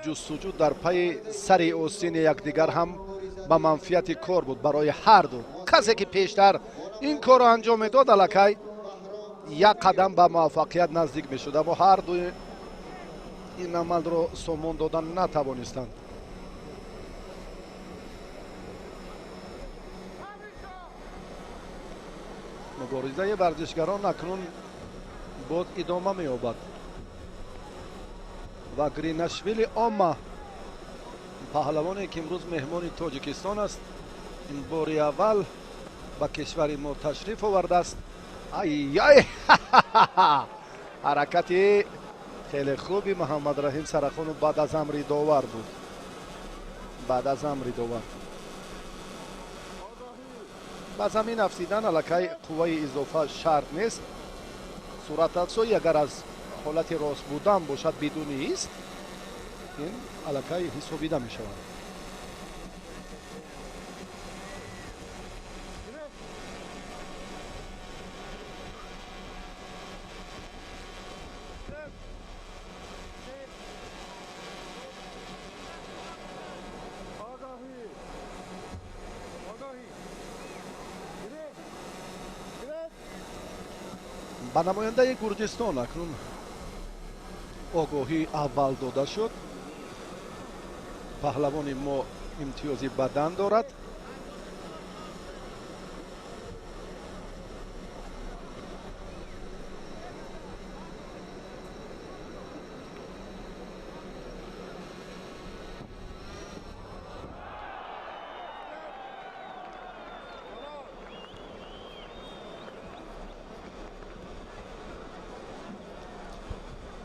ҷустуҷӯ дар пайи сари остини якдигар ҳам ба манфиати кор буд барои ҳар ду. касе ки пештар ин корро анҷом медод аллакай як қадам ба муваффақият наздик мешуд, аммо ҳар ду ин амалро сомон додан натавонистанд. муборизаи варзишгарон акнун боз идома меёбад ва Гринашвили Ома, паҳлавоне ки имрӯз меҳмони Тоҷикистон аст, ин бори аввал ба кишвари мо ташриф овардааст. ай ҳаракати хеле хуби Муҳаммад Раҳим Сарахонов баъд аз амри довар буд. ба замин афсидан аллакай қувваи изофа шарт нест. суръатафзоӣ агар аз ҳолати рост будан бошад бидуни ист, ин аллакай ҳисобида мешавад. ба намояндаи Гурҷистон акнун огоҳӣ аввал дода шуд. паҳлавони мо имтиёзи бадан дорад.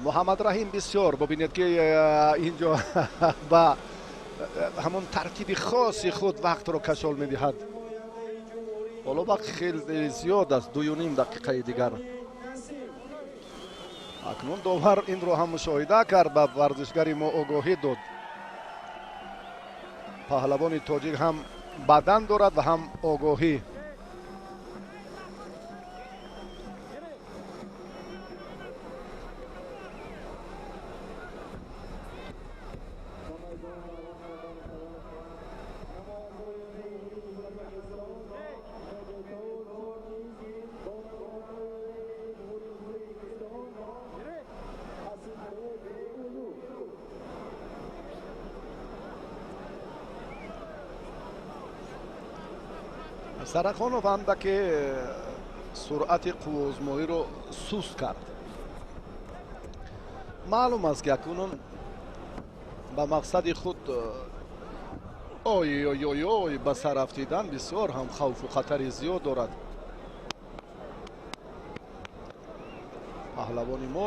Муҳаммад Раҳим бисёр бубинед ки инҷо ба ҳамон тартиби хоси худ вақтро кашол медиҳад. ҳоло вақт хеле зиёд аст, 2.5 дақиқаи дигар. акнун довар инро ҳам мушоҳида кард, ба варзишгари мо огоҳӣ дод. паҳлавони тоҷик ҳам бадан дорад ва ҳам огоҳӣ. Сарахонов андаке суръати қуввозмоиро суст кард. маълум аст ки акнун ба мақсади худ ой ба сар рафтидан бисёр ҳам хавфу хатари зиёд дорад. паҳлавони мо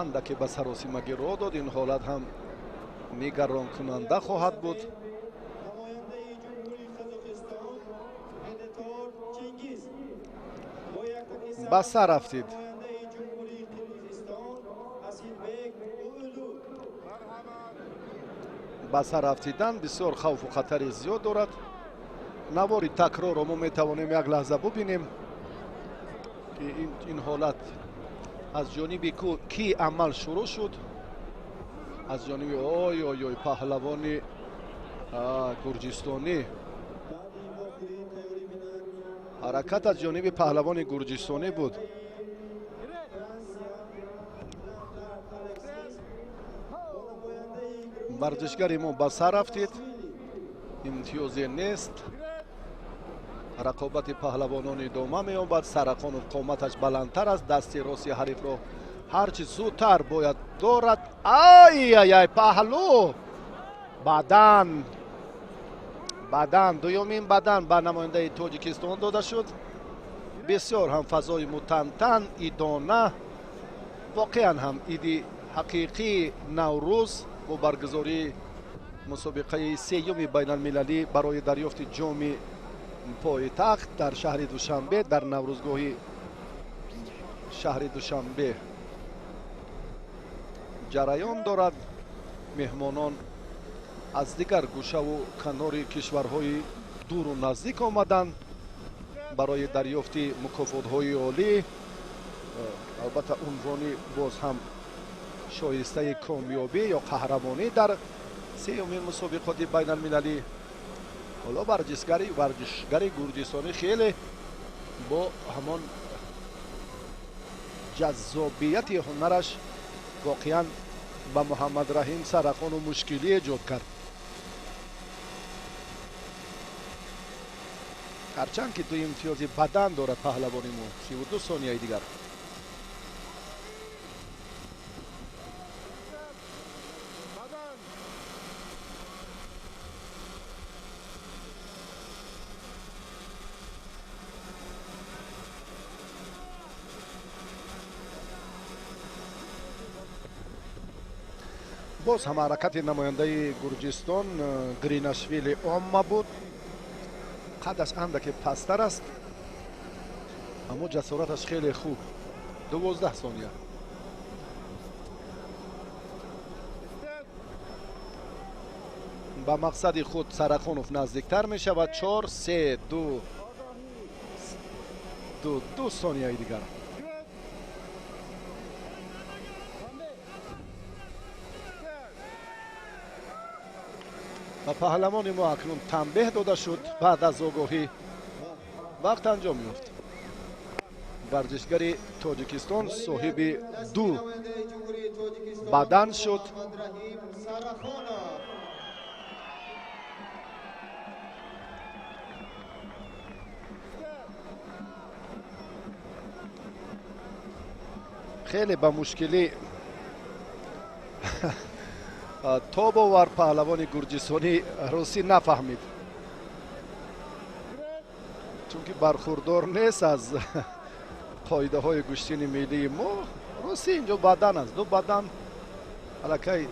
андаке ба саросима гиро дод. ин ҳолат ҳам нигаронкунанда хоҳад буд. ба сар рафтид. ба сар рафтидан бисёр хавфу хатари зиёд дорад. навори такрорро мо метавонем як лаҳза бубинем ки ин ҳолат аз ҷониби ки амал шурӯъ шуд. аз ҷониби ой паҳлавони гурҷистонӣ. ҳаракат аз ҷониби паҳлавони гурҷистонӣ буд. варзишгари мо ба сар рафтид. имтиёзе нест. рақобати паҳлавонон идома меёбад. Сарахонов қоматаш баландтар аст. дасти рости ҳарифро ҳарчи зудтар бояд дорад. Ай паҳлӯ бадан дуюмин бадан ба намояндаи тоҷикистон дода шуд. бисёр ҳам фазои мутантан идона. воқеан ҳам иди ҳақиқии наврӯз бо баргузории мусобиқаи сеюми байналмилалӣ барои дарёфти ҷоми пойтахт дар шаҳри душанбе, дар наврӯзгоҳи шаҳри душанбе ҷараён дорад. меҳмонон аз дигар гӯшаву канори кишварҳои дуру наздик омаданд барои дарёфти мукофотҳои олӣ. албатта унвони боз ҳам шоистаи комёбӣ ё қаҳрамонӣ дар сеюмин мусобиқоти байналмилалӣ. ҳоло варзишгари гурҷистонӣ хеле бо ҳамон ҷаззобияти ҳунараш воқеан ба муҳаммад раҳим сарахону мушкилӣ эҷод кард. ҳарчанд ки ду имтиёзи бадан дорад паҳлавони мо. 32 сонияи дигар. боз ҳам ҳаракати намояндаи гурҷистон гринашвили омма буд. қадаш андаке пасттар аст, аммо ҷасораташ хеле хуб. 12 сония. ба мақсади худ Сарахонов наздиктар мешавад. 4-3-2 сонияи дигар. و پهلوان ما اکنون تنبیه داده شد. بعد از آگاهی وقت انجام یافت. ورزشگر تاجیکستان صاحب 2 بدن شد. خیلی با مشکلی تاب آور پهلوان گرجستانی روسی نفهمید، چون که برخوردار نیست از قاعده های گشتین ملی ما. روسی اینجا بدن است، 2 بدن الکی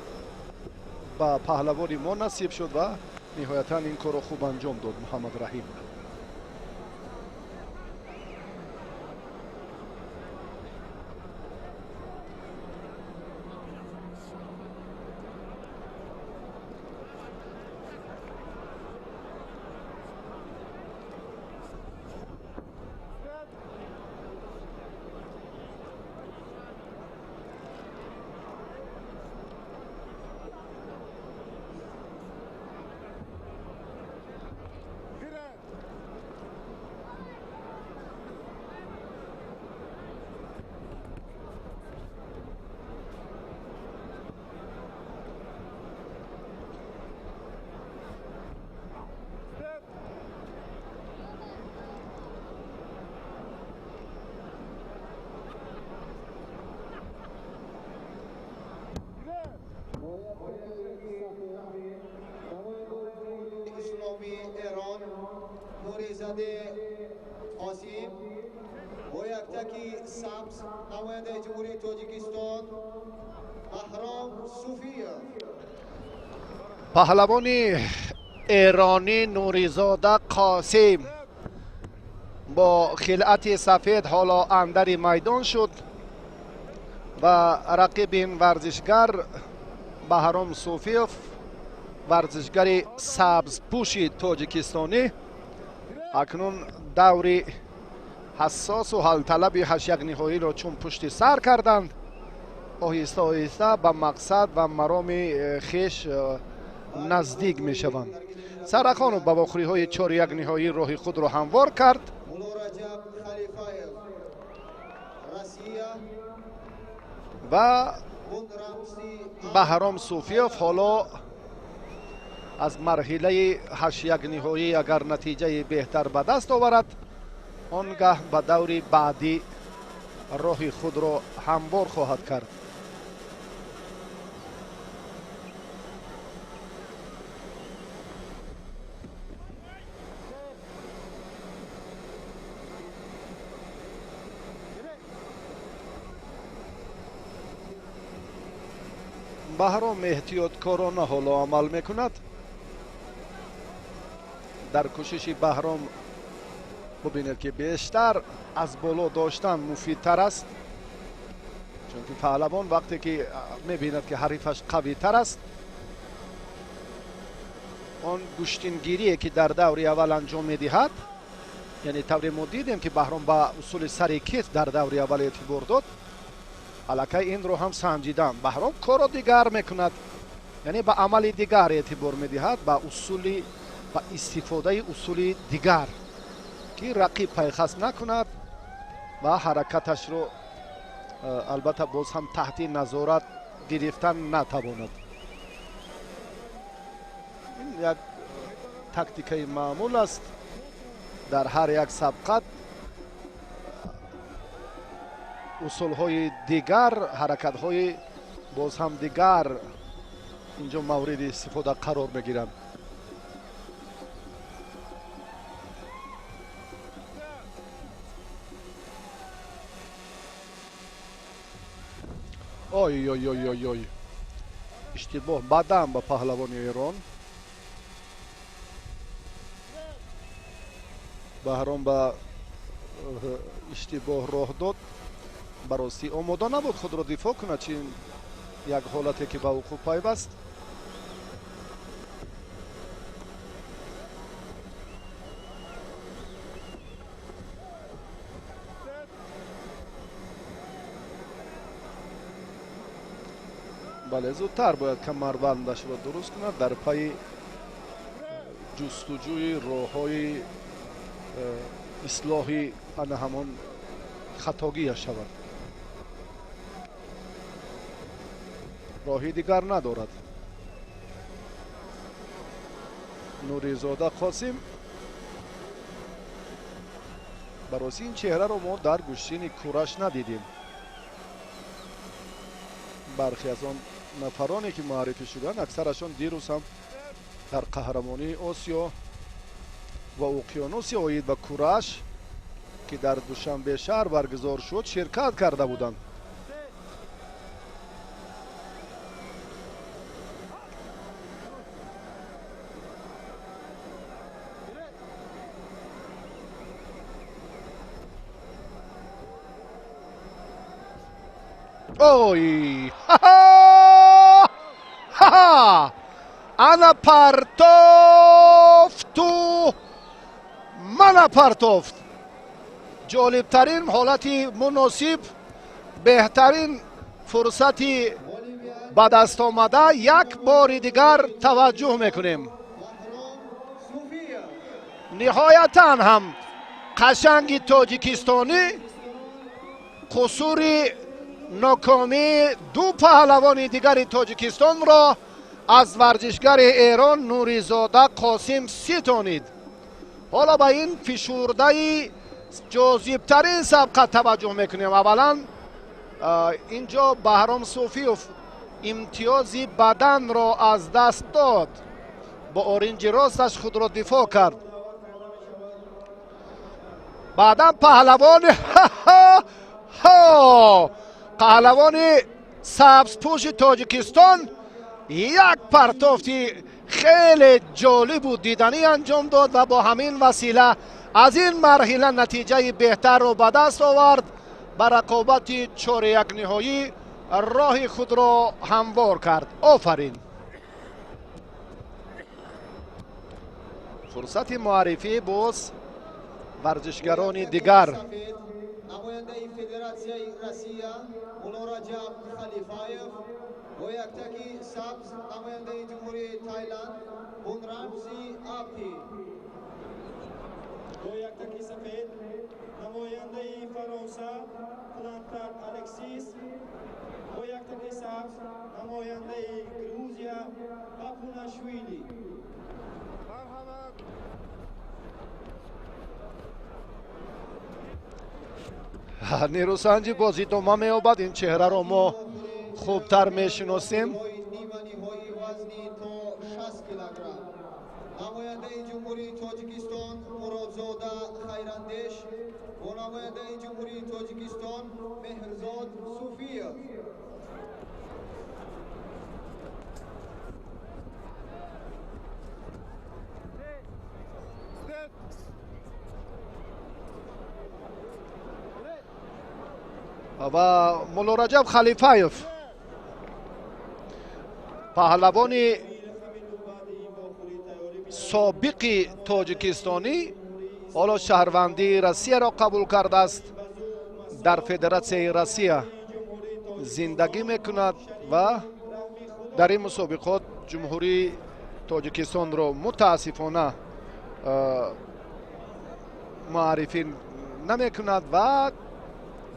با پهلوان ما نصیب شد و نهایتا این کار رو خوب انجام داد محمد رحیم. ایران نوریزاده قاسم و یک تکی سبز نماینده جمهوری تاجیکستان بهرام صوفیه. پهلوان ایرانی نوریزاده قاسم با خلعت سفید حالا اندر میدان شد و رقیب این ورزشگر بهرام صوفیف، ورزشگر سبز پوشی تاجیکستانی، اکنون دوری حساس و حل طلب 8 نهایی را چون پشت سر کردند. آهسته آهسته به مقصد و مرام خیش نزدیک می شوند. سرخانو به آخری های 4 نهایی راه خود را هموار کرد و بهرام صوفیف حالا از مرحله 8 نهایی اگر نتیجه بهتر به دست آورد، آنگاه به دور بعدی راهی خود را هموار خواهد کرد. بهرام احتیاطکارانه حالا عمل میکند. در کوشش بهرام ببینید که بیشتر از بالا داشتن مفیدتر است، چون که پهلوان وقتی که میبیند که حریفش قوی تر است، آن گوشتینگیری که در دور اول انجام میدهد، یعنی طوری ما دیدیم که بهرام با اصول سری کت در دور اول اعتبار داد، الکی این رو هم سنجیدم. بهرام کار دیگر میکند، یعنی به عمل دیگر اعتبار میدهد، با اصول، با استفاده اصول دیگر که رقیب پیخست نکند و حرکتش رو البته باز هم تحت نظارت گرفتن نتواند. این یک تاکتیکای معمول است در هر یک سبقت. اصول های دیگر، حرکت های باز هم دیگر اینجا مورد استفاده قرار میگیرند. آی آی آی آی آی، اشتباه بعدم به پهلوان ایران. بهرام به اشتباه راه داد، براستی آماده نبود خود را دفاع کند، چین یک حالتی که به وقوع پیوست. بله، زودتر باید کمربندش را درست کند در پی جستجوی راه‌های اصلاحی آن همان خطاگیش شود. راهی دیگر ندارد. نوریزاده قاسم، برای این چهره رو ما در گوشین کورش ندیدیم. برخی از آن نفرانی که معرفی شدن اکثرشان دیروز هم در قهرمانی آسیا و اقیانوس آید به کورش که در دوشنبه شهر برگزار شد شرکت کرده بودند. اوی انا پرتافت تو من پرتافت. جالبترین حالت مناسب، بهترین فرصتی به دست آمده. یک بار دیگر توجه میکنیم، نهایتا هم قشنگ تاجیکستانی قصور ناکامی دو پهلوان دیگر تاجیکستان را از ورزشگر ایران نوریزاده قاسم ستانید. حالا به این فشرده جاذبترین سبقت توجه میکنیم. اولا اینجا بهرام صوفیوف امتیاز بدن را از دست داد، با اورنج راستش خود را دفاع کرد. بعدا پهلوان پهلوان سبزپوش تاجیکستان یک پرتافتی خیلی جالب و دیدنی انجام داد و با همین وسیله از این مرحله نتیجه بهتر رو به دست آورد. بر رقابت 4-1 نهایی راه خود را هموار کرد. آفرین. فرصت معرفی باز ورزشگران دیگر. نماینده فدراسیون روسیه منورجب خلیفایف، با یک تکی سبز نماینده جمهوری تایلند بونرامسی آپی، با یک تکی سفید نماینده فرانسه پلانتار الکسیس، با یک تکی سبز نماینده گروزیا باپوناشویلی. نیروسنجی باز ادامه می‌یابد. این چهره را ما خوبتر می‌شناسیم. نیمه‌های وزنی تا 60 کیلوگرم. نماینده جمهوری تاجیکستان مرادزاده خیراندیش و نماینده جمهوری تاجیکستان مهرزاد صوفیев. و مولا رجب خلیفاєв پهلوانی سابق تاجیکستانی حالا شهروندی روسیه را قبول کرده است. در فدراسیون روسیه زندگی میکند و در این مسابقات جمهوری تاجیکستان را متاسفانه معرفی نمیکند و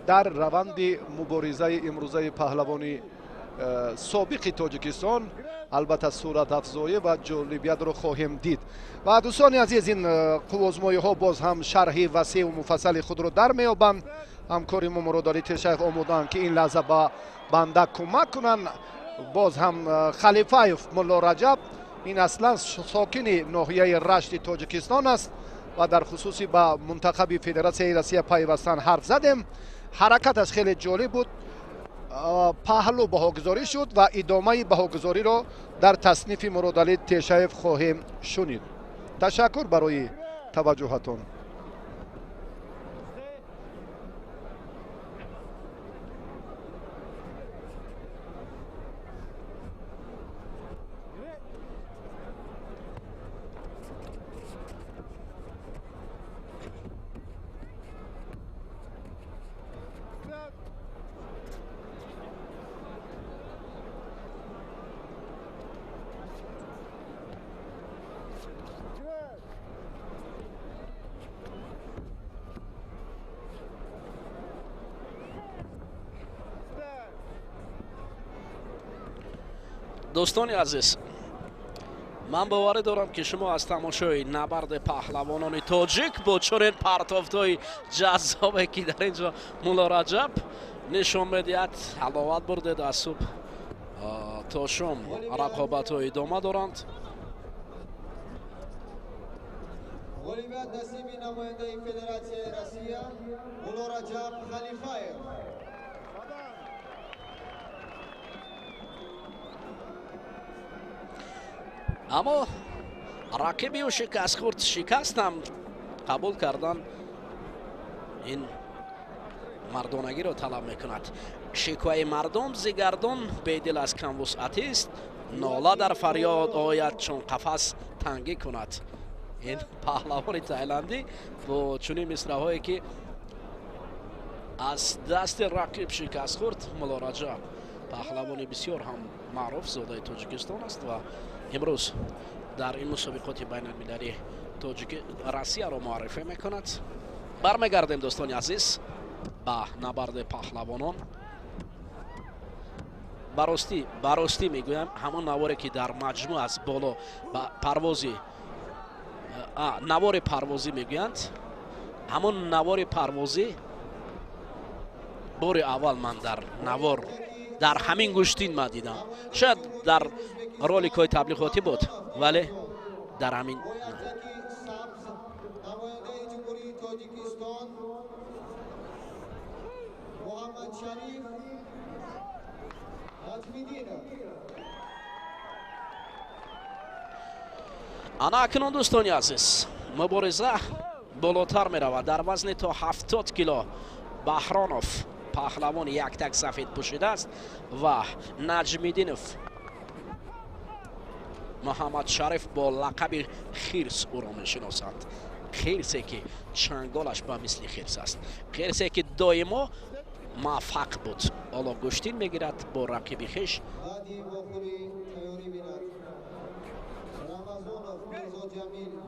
در روند مبارزه امروزه پهلوانی سابق تاجیکستان البته صورت افزایی و جالبیت رو خواهیم دید. و دوستان عزیز، این قوازمایی ها باز هم شرح وسیع و مفصل خود رو در میابند. همکاری ما مرادعلی تشیخ آمودند که این لحظه با بنده کمک کنند. باز هم خلیفاєв مولا رجب، این اصلا ساکن ناحیه رشت تاجیکستان است و در خصوصی با منتخب فدراسیون روسیه پیوستن حرف زدیم. حرکتش خیلی جالب بود. پهلو بهاگذاری شد و ادامه بهاگذاری را در تصنیف مرادعلی تشیخ خواهیم شنید. تشکر برای توجهتان. دوستان عزیز، من باور دارم که شما از تماشای نبرد پهلوانان تاجیک با چنین پرتافت‌های جذابی که در اینجا مولا رجب نشان میدهد حلاوت برده. از صبح تا شام رقابت‌ها ادامه دارند. غالبیت نصیب نماینده فدراسیون روسیه مولا رجب خلیفاєv. اما رقیبی و شکست خورد، شکست هم قبول کردن این مردانگی را طلب میکند. شکوه مردم زگردان بیدل از کم وسعتی است، ناله در فریاد آید چون قفس تنگی کند. این پهلوان تایلندی با چنین مصرع‌هایی که از دست رقیب شکست خورد. مولا رجب پهلوانی بسیار هم معروف زاده تاجیکستان است و امروز در این مسابقات بین المللی روسیه را معرفی میکند. برمیگردیم دوستان عزیز با نبرد پهلوانان. براستی میگویم همون نواری که در مجموع از بالا پروازی نوار پروازی میگویند، همون نوار پروازی بار اول من در نوار در همین گوشتین ما دیدم. شاید در رولیک های تبلیغاتی بود ولی در همین نماینده جمهوری تاجیکستان محمد شریف نجمیدینov. انا اکنون دوستان عزیز مبارزه بالاتر می رود. در وزن تا 70 کیلو بهرانوف پهلوان یک تک سفید پوشیده است و نجمیدینov محمد شریف با لقب خرس او را میشناسند. خرسی که چنگالش به مثل خرس است، خرسی که دائما موفق بود. حالا گوشتین میگیرد با رقیب خویش.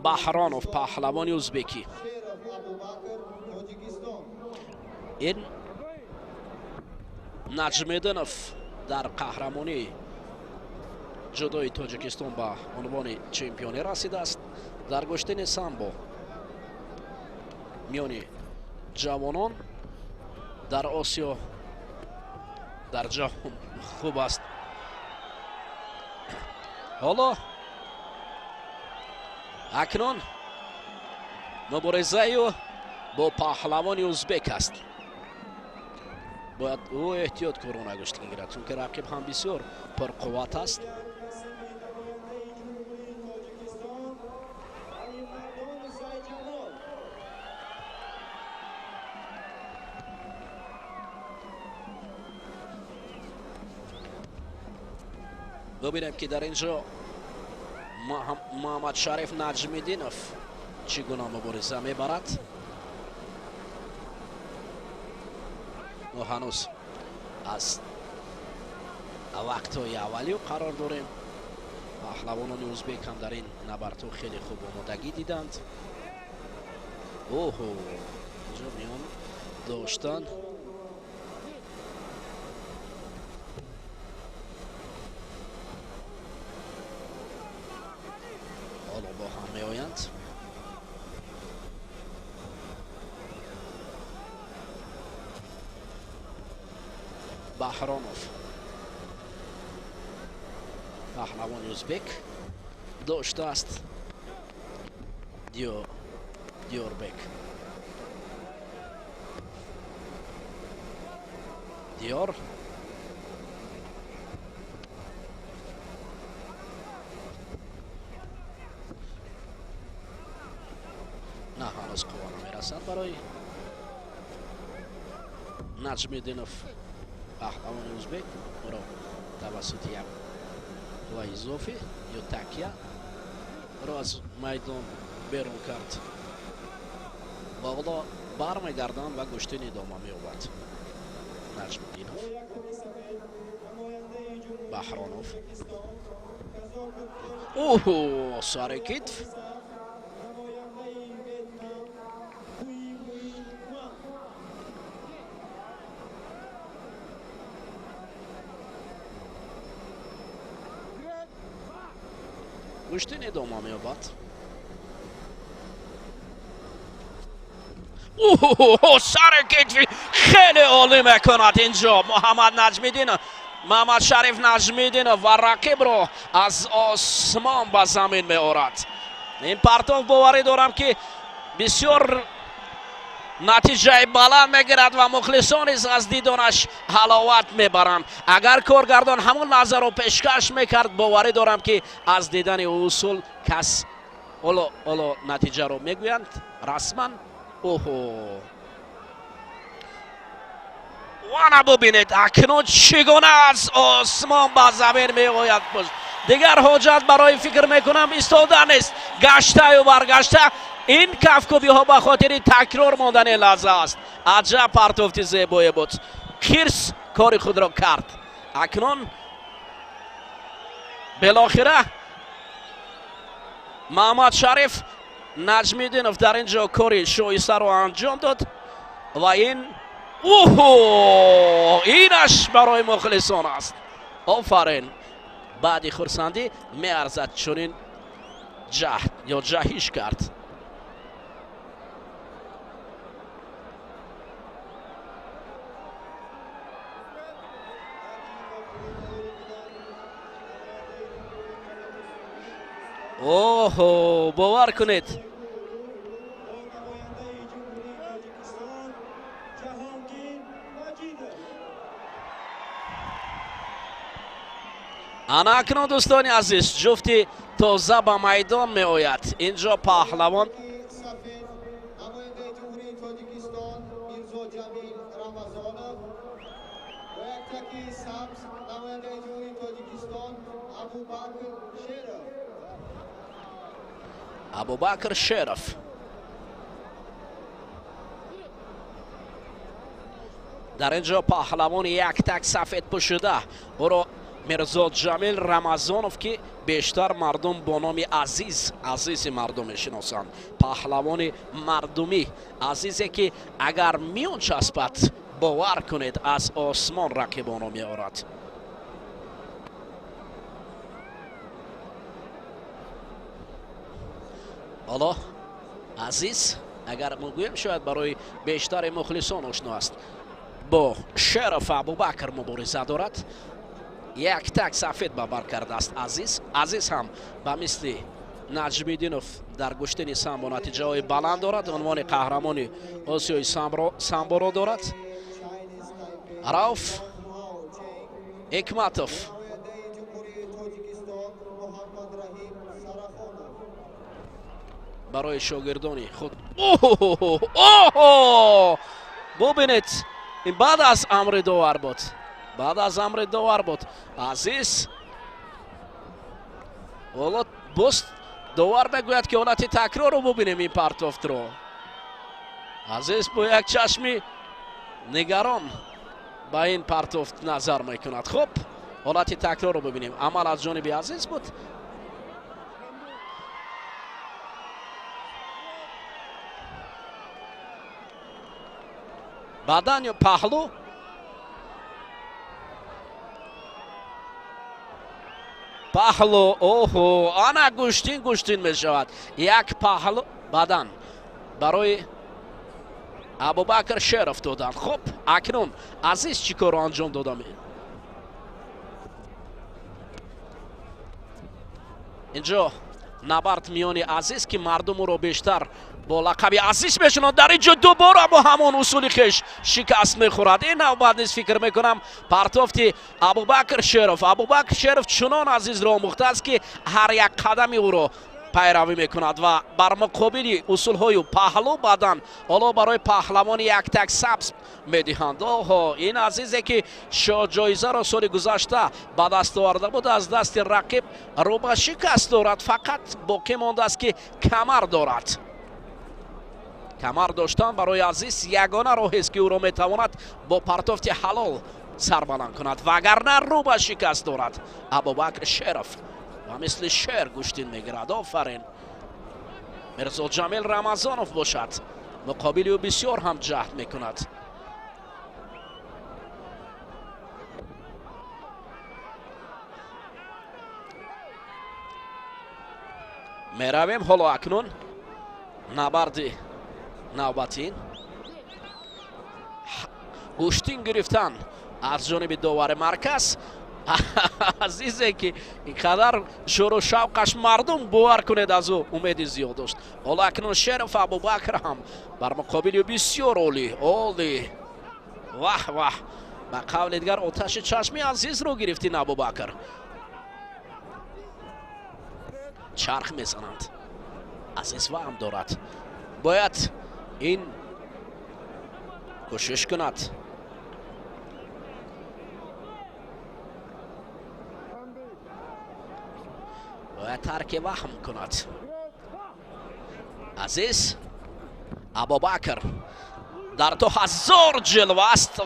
بهرانوف پهلوانی ازبکی. این نجمیدینov در قهرمانی جدای تاجیکستان به عنوان چمپیونی رسیده است. در گشتن سامبو میان جوانان дар осиё дар ҷаҳон хуб аст. ҳоло акнун муборизаи ӯ бо паҳлавони ӯзбек аст. бояд ӯ эҳтиёткорона гӯшт гирад, чунки рақиб ҳам бисёр пурқувват аст. бибинем ки дар ин ҷо муҳаммадшариф наҷмиддинов чӣ гуна мубориза мебарад. мо ҳанӯз аз вақтҳои аввалиё қарор дорем. паҳлавонони ӯзбек ҳам дар ин набардҳо хеле хуб омодагӣ диданд. оҳо инҷо миён доштан ҳоло бо ҳам меоянд. баҳронов паҳлавони ӯзбек доштааст. диёрбек диёр на ҳанӯз қувва намерасад барои наҷмиддинов. паҳлавони ӯзбек ӯро тавассути як қувваи изофӣ ё такя ӯро аз майдон берун кард. бағдо бармегарданд ва гӯштини идома меёбад. наҷмиддинов баҳронов оҳо сари китф гӯштини идома меёбад. сари китфи хеле олӣ мекунад инҷо муҳаммадшариф наҷмиддинов ва рақибро аз осмон ба замин меорад. ин партов боварӣ дорам ки бисёр натиҷаи баланд мегирад ва мухлисони аз дидонаш ҳаловат мебаранд. агар коргардон ҳамон лаҳзаро пешкаш мекард, боварӣ дорам ки аз дидани усул кас оло натиҷаро мегӯянд расман. оҳо вана бубинед акнун чӣ гуна аз осмон ба замин меояд. дигар ҳоҷат барои фикр мекунам истодан нест, гаштаю баргашта. ин кафкубиҳо ба хотири такрор мондани лаҳза аст. аҷаб партовти зебое буд. хирс кори худро кард. акнун белохира муҳаммадшариф наҷмиддинов дар ин ҷо кори шоистаро анҷом дод ва ин инаш барои мухлисон аст. офарин. баъди хурсандӣ меарзад чунин ҷаҳд ё ҷаҳиш кард. оҳо бовар кунед ана акнун дӯстони азиз ҷуфти тоза ба майдон меояд. ин ҷо паҳлавон абубакр шеров дар ин ҷо паҳлавони яктак сафед пӯшида ӯро мирзо ҷамил рамазонов ки бештар мардум бо номи азизи мардум мешиносанд. паҳлавони мардумӣ азизе ки агар меончаспад бовар кунед аз осмон рақибоно меорад. ҳоло азиз агар мегӯем шояд барои бештари мухлисон ошно аст. با شرف ابوبکر مبارزه دارد. یک تک سفید به بر کرده است عزیز هم به مثل نجمیدینوف در گشتن سامبو نتیجه های بلند دارد. عنوان قهرمان آسیای سامبو را دارد. رауف حکمتوف برای شاگردانی خود ببینید این بعد از امر داور بود عزیز. حالا باز داور بگوید که حالت تکرار رو ببینیم این پرتافت رو. عزیز با یک چشمی نگران به این پرتافت نظر میکند. خب حالت تکرار رو ببینیم. عمل از جانب عزیز بود. بدن یا پهلو اوهو آنا گوشتین می شود. یک پهلو بدن برای ابوبکر شرف دادن. خب اکنون عزیز چی کار انجام دادم؟ اینجا نبرد میان عزیز که مردم رو بیشتر با لقب عزیز میشنند. در اینجا دوباره با همون اصول خیش شکست میخورد. این نوبت نیست فکر میکنم پرتافت ابوبکر شرف چنان عزیز را آموخته است که هر یک قدمی او را پیروی میکند و بر مقابل اصول های پهلو بدن حالا برای پهلوان یک تک سبز میدهند. این عزیزی که جایزه را سال گذشته به دست آورده بود از دست رقیب رو به شکست دارد. فقط باقی مانده است که کمر دارد. کمر داشتن برای عزیز یگانه راه است که او را میتواند با پرتافت حلال سربلند کند وگرنه رو به شکست دارد. ابوبکر شرف و مثل شیر گوشتین میگیرد. آفرین. مرزا جمیل رمضانوف باشد مقابل او بسیار هم جهد میکند. میرویم حالا اکنون نبرد نوبتین. گوشتین گرفتن از جانب داور مرکز. عزیزی که اینقدر شور و شوقش مردم باور کنید از او امید زیاد داشت. حالا اکنون شرف ابوبکر هم بر مقابل بسیار عالی واه به قول دیگر آتش چشمی عزیز رو گرفتین ابوبکر. چرخ میزنند عزیز و هم دارد باید این کوشش کند. باید ترک وهم کند. عزیز ابوبکر در تو هزار جلوه است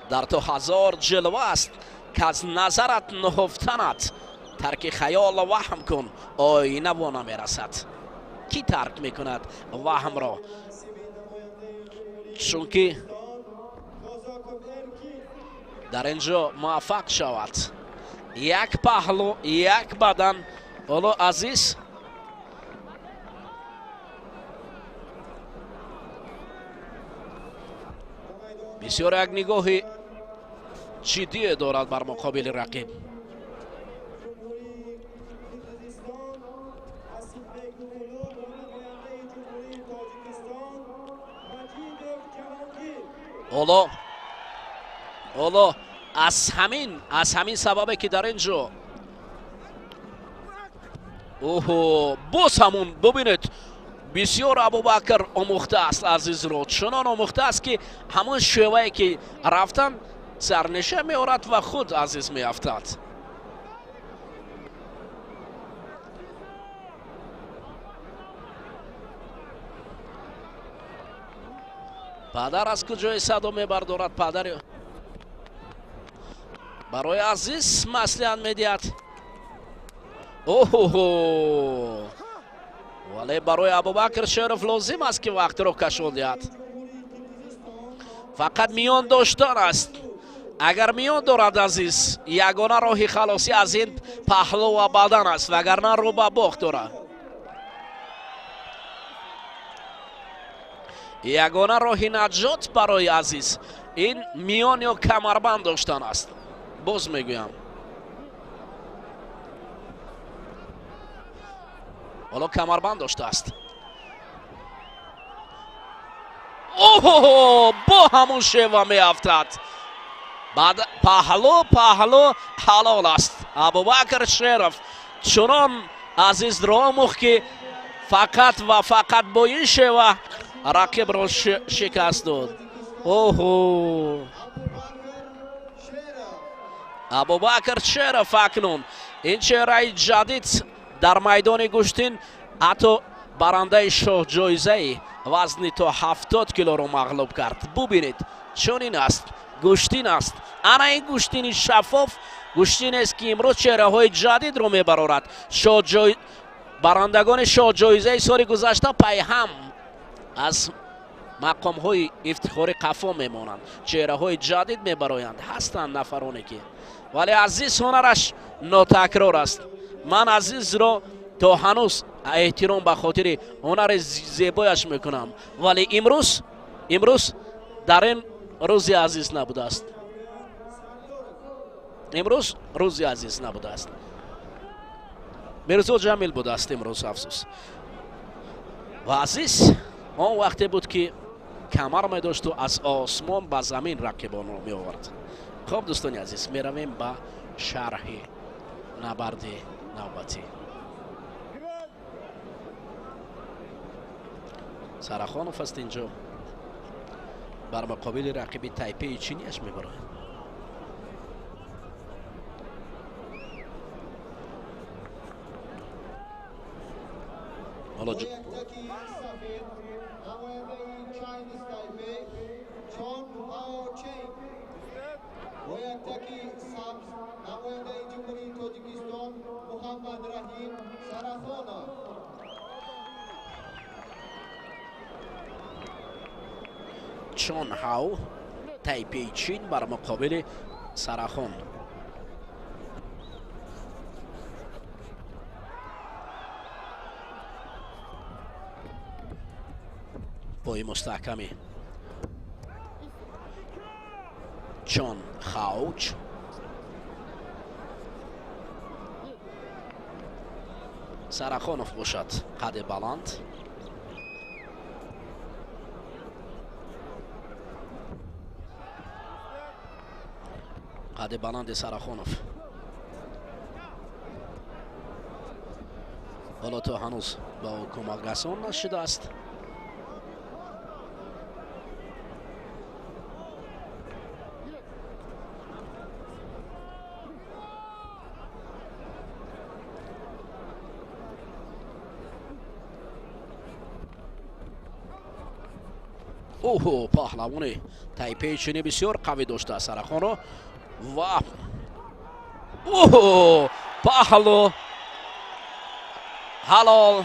در تو هزار جلوه است که از نظرت نهفتنت ترک خیال و وهم کن آینه و نمیرسد. کی ترک میکند وهم را؟ چون که در اینجا موفق شود. یک پهلو یک بدن. حالا عزیز بسیار یک نگاه جدی دارد بر مقابل رقیب. حالا از همین سببه که در اینجا باز همون ببینید بسیار ابوبکر آموخته است عزیز رو. چنان آموخته است که همون شیوهی که رفتن سرنشه می آورد و خود عزیز می افتاد. پدر از کجای صدا می بردارد؟ پدر برای عزیز مسئله میدید. ولی برای ابوبکر شرف لازم است که وقت رو کشاندید. فقط میان داشتن است. اگر میان دارد عزیز یگانه راه خلاصی از این پهلو و بدن است وگرنه رو به باخت دارد. ягона роҳи наҷот барои Азиз ин миён ё камарбанд доштан аст. боз мегӯям ҳоло камарбанд доштааст. оҳо бо ҳамун шева меафтад. баъд паҳлӯ ҳалол аст. Абубакр Шеров чунон Азизро омӯхт ки фақат ва фақат бо ин шева рақибро шикаст дод. оҳо Абубакр Шеров акнун ин чеҳраи ҷадид дар майдони гӯштин ҳатто барандаи шоҳҷоизаи вазни то 70 килоро мағлуб кард. бубинед чунин аст, гӯштин аст. ана ин гӯштини шаффоф гӯштинест ки имрӯз чеҳраҳои ҷадидро мебарорад. барандагони шоҳҷоизаи соли гузашта пайҳам аз мақомҳои ифтихори қафо мемонанд, чеҳраҳои ҷадид мебароянд. ҳастанд нафароне ки вале Азиз ҳунараш нотакрор аст. ман Азизро то ҳанӯз эҳтиром ба хотири ҳунари зебояш мекунам, вале имрӯз дар ин рӯзи Азиз набудааст. имрӯз рӯзи Азиз набудааст. Мирзо Ҷамил будааст имрӯз, афсӯс. ва Азиз он вақте буд ки камар медошту аз осмон ба замин рақибонро меовард. хоб дӯстони азиз, меравем ба шарҳи набарди навбатӣ. Сарахонов аст инҷо бар муқобили рақиби Тайпеи чинияш мебарояд. ҳоло چون هاو تایپی چین بر مقابل سراخان. پای مستحکمی چون هاوچ سراخانوف باشد. قد بلند قد بلند سراخانوف. حالا تو هنوز با کمک رسان نشده است. اوه پهلوانی تایپی چینی بسیار قوی داشته سراخانو و اوه پهلو حلال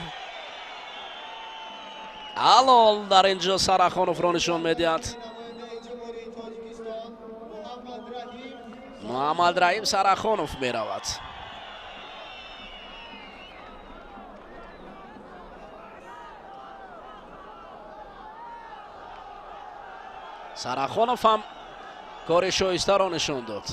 در اینجا سراخانوف را نشان میدهد. محمد رحیم سراخانوف می رود. سراخانوف هم کار شایسته را نشان داد.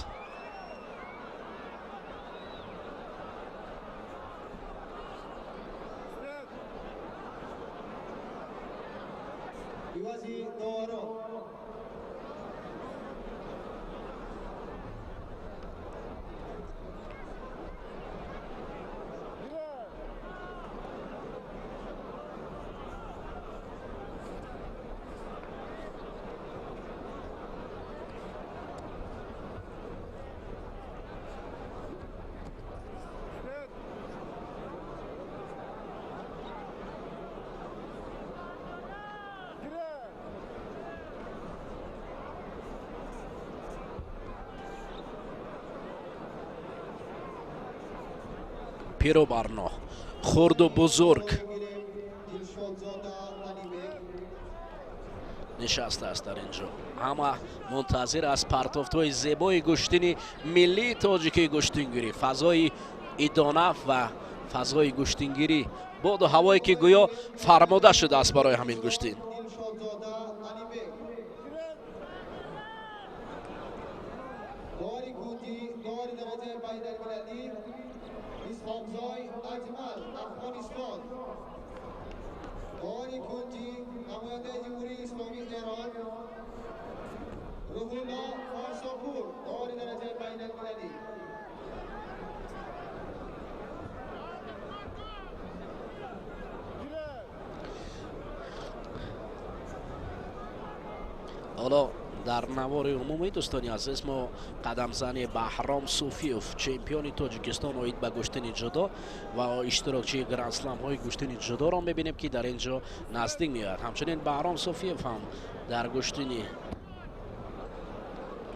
پیروبرنا خرد و بزرگ نشسته است در اینجا. همه منتظر از پرتافت‌های زیبای گشتین ملی تاجیکی گشتینگیری، فضای ایدانه و فضای گشتینگیری، باد و هوایی که گویا فرموده شده است برای همین گشتین. Abdulzoda Alibek. داری کوتی داری درجه بین‌المللی اسحاقزای اجمل افغانستان. داری کوتی نماینده جمهوری اسلامی ایران روح‌الله فارساپور داری درجه بین‌المللی. حالا در نوار عمومی دوستان عزیز ما قدم زنی بهرام صوفیوف چمپیون تاجیکستان اوید به گشتن جدا و اشتراکچی گرند اسلم های گشتن جدا را میبینیم که در اینجا نزدیک میاد. همچنین بهرام صوفیوف هم در گشتن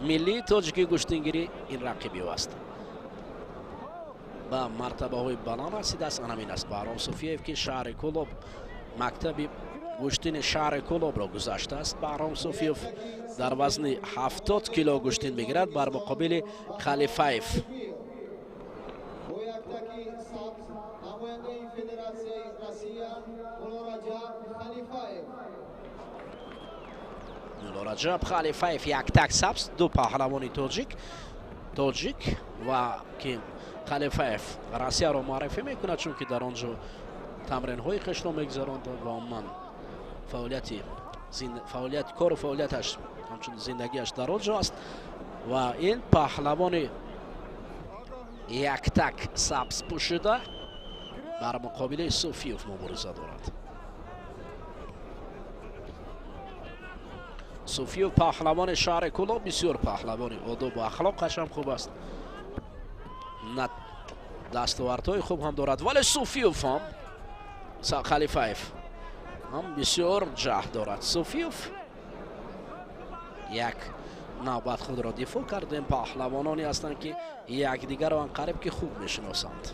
ملی تاجیکی گشتنگیری این رقیبی است. با مرتبه های بلند رسیده است. همین است بهرام صوفیوف که شهر کلوب مکتب گشتن شهر کلوب را گذاشته است. بهرام صوفیوف در وزن 70 کیلو گشتن میگیرد بر مقابل خلیفایف. رجب خلیفایف یک تک سبز دو پهلوان تاجیک و که خلیفایف روسیه را معرفی میکند چون که در آنجا تمرین های خیش را میگذراند و عموما فعالیت کار و فعالیتش همچون زندگیش در آنجا است و این پهلوان یک تک سبز پوشیده بر مقابل صوفیوف مبارزه دارد. صوفیوف پهلوان شهر کلوب بسیار پهلوان آداب و اخلاقش هم خوب است، دستاوردهای خوب هم دارد، ولی صوفیوف هم خلیفایف هم بسیار جهد دارد. صوفیوف یک نوبت خود را دفاع کرده. پهلوانانی هستند که یکدیگر را قریب که خوب میشناسند.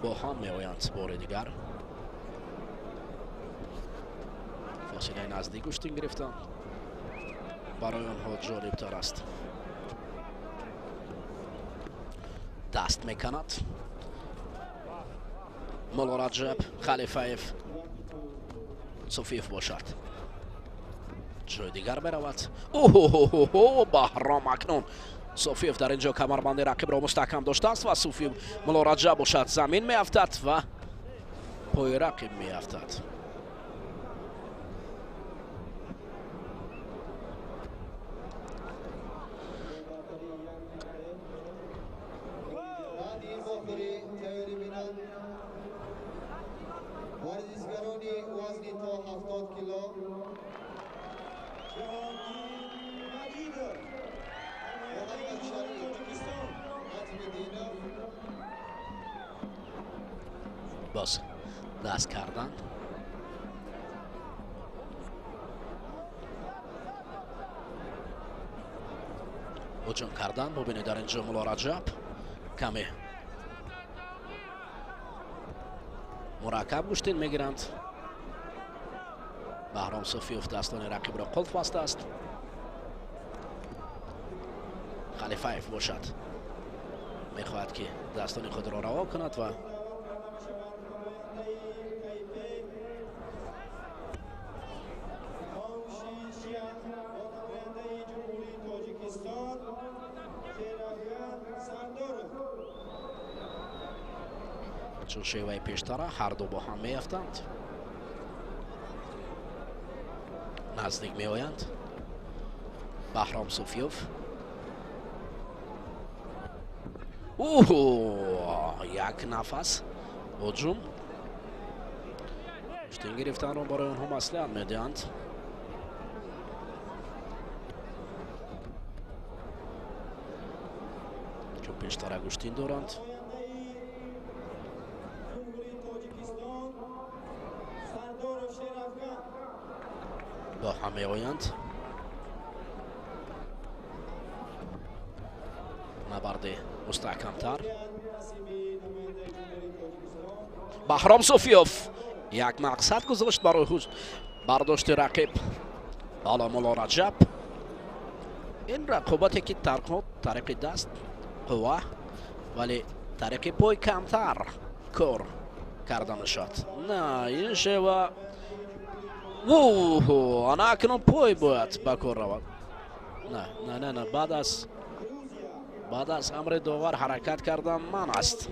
با هم میآیند بار دیگر. فاصله نزدیک گشتن گرفتند. برای آنها جالب تر است. دست میکند مولا رجب خلیفایف. صوفیوف باشد جای دیگر برود. اوه بهرام اکنون صوفیوف در اینجا کمربند رقیب را مستحکم داشته است و صوفیوف مولا رجب باشد زمین میافتد و پای رقیب میافتد. ورزشکارانی وزن تا 70 کیلو باز دست کردن هجوم کردن. ببینید در اینجا مولا رجب کمی مرکب گشتن میگیرند. بهرام صوفیوف دستان رقیب را قلف بسته است. خلیفایف باشد میخواهد که دستان خود را رها کند و چون شیوه پیشتره هر دو با هم میافتند. نزدیک میآیند. بهرام صوفیوف یک نفس هجوم گشتن گرفتن را برای آنها مصلحت میدهند. چون پیشتره گشتن دارند. با همه آیند. نبرد مستحکمتر. بهرام صوفیوف یک مقصد گذاشت برای برداشت رقیب. حالا مولا رجب این رقابتی که طریق دست قوه ولی طریق پای کمتر کار карда мешавад. На ин шева ана акнун пой бояд ба кор равад. На баъд аз амри довар ҳаракат кардан ман аст.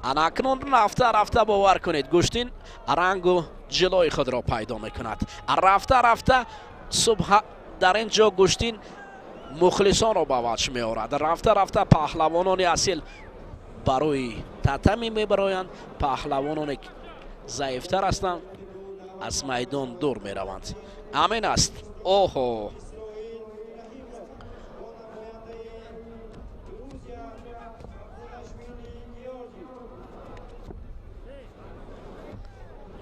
анакнун рафта бовар кунед гӯштин рангу ҷилои худро пайдо мекунад. рафта субҳ дар ин ҷо гӯштин мухлисонро ба ваҷ меорад. рафта паҳлавонони асил барои татами мебароянд. паҳлавононе заифтар ҳастанд аз майдон дур мераванд. амин аст. оҳо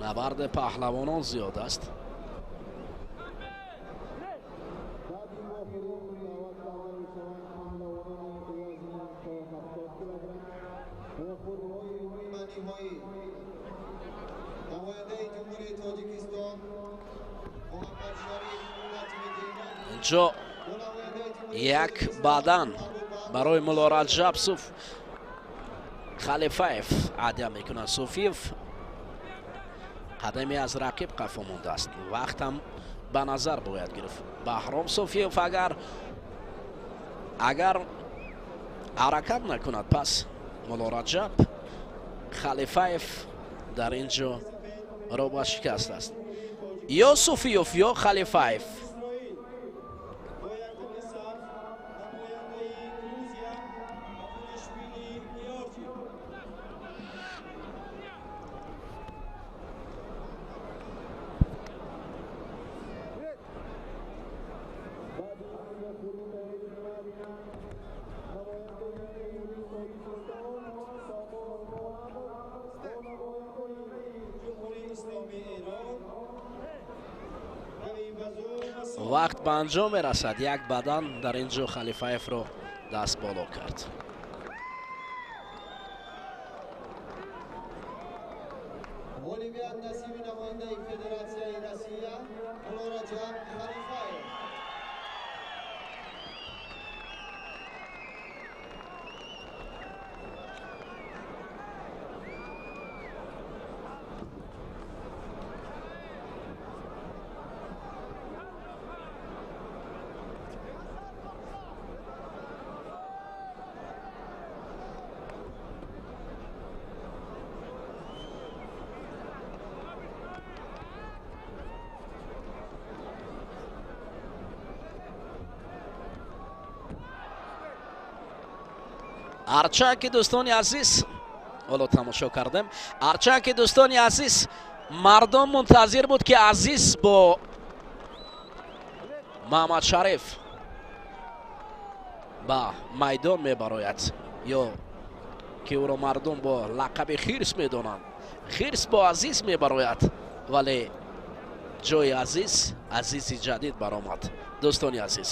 набарди паҳлавонон зиёд аст. инҷо як бадан барои мулорат жабсуф халифаев адя мекунад. суфиев қадаме аз рақиб қафо мондааст. вақтам ба назар бояд гирифт. баҳром суфиев агар ҳаракат накунад пас мулораҷаб халифаев дар ин ҷо роба шикаст аст. ё суфиев ё халифаев. вақт ба анҷом мерасад. як бадан дар ин ҷо халифаевро даст боло кард. ҳарчанд ки дӯстони азиз ҳоло тамошо кардем, ҳарчанд ки дӯстони азиз мардум мунтазир буд ки азиз бо маҳмадшариф ба майдон мебарояд ё ки ӯро мардум бо лақаби хирс медонанд. хирс бо азиз мебарояд, вале ҷои азизи ҷадид баромад. дӯстони азиз,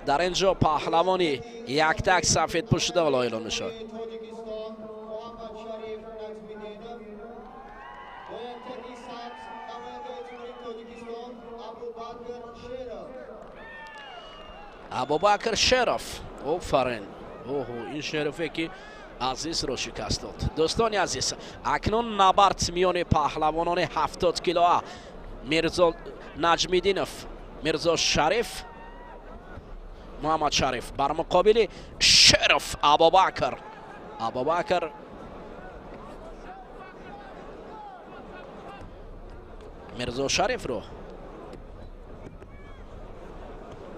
дар ин ҷо паҳлавони яктак сафедпӯшида ҳоло эълон мешавад. абубакр шеров. офарин. ин шерофе ки азизро шикаст дод. дӯстони азиз, акнун набард миёни паҳлавонони 70 килоа мирзо наҷмиддинов, мирзо шариф, маҳмадшариф бар муқобили шеров абубакр. мирзо шарифро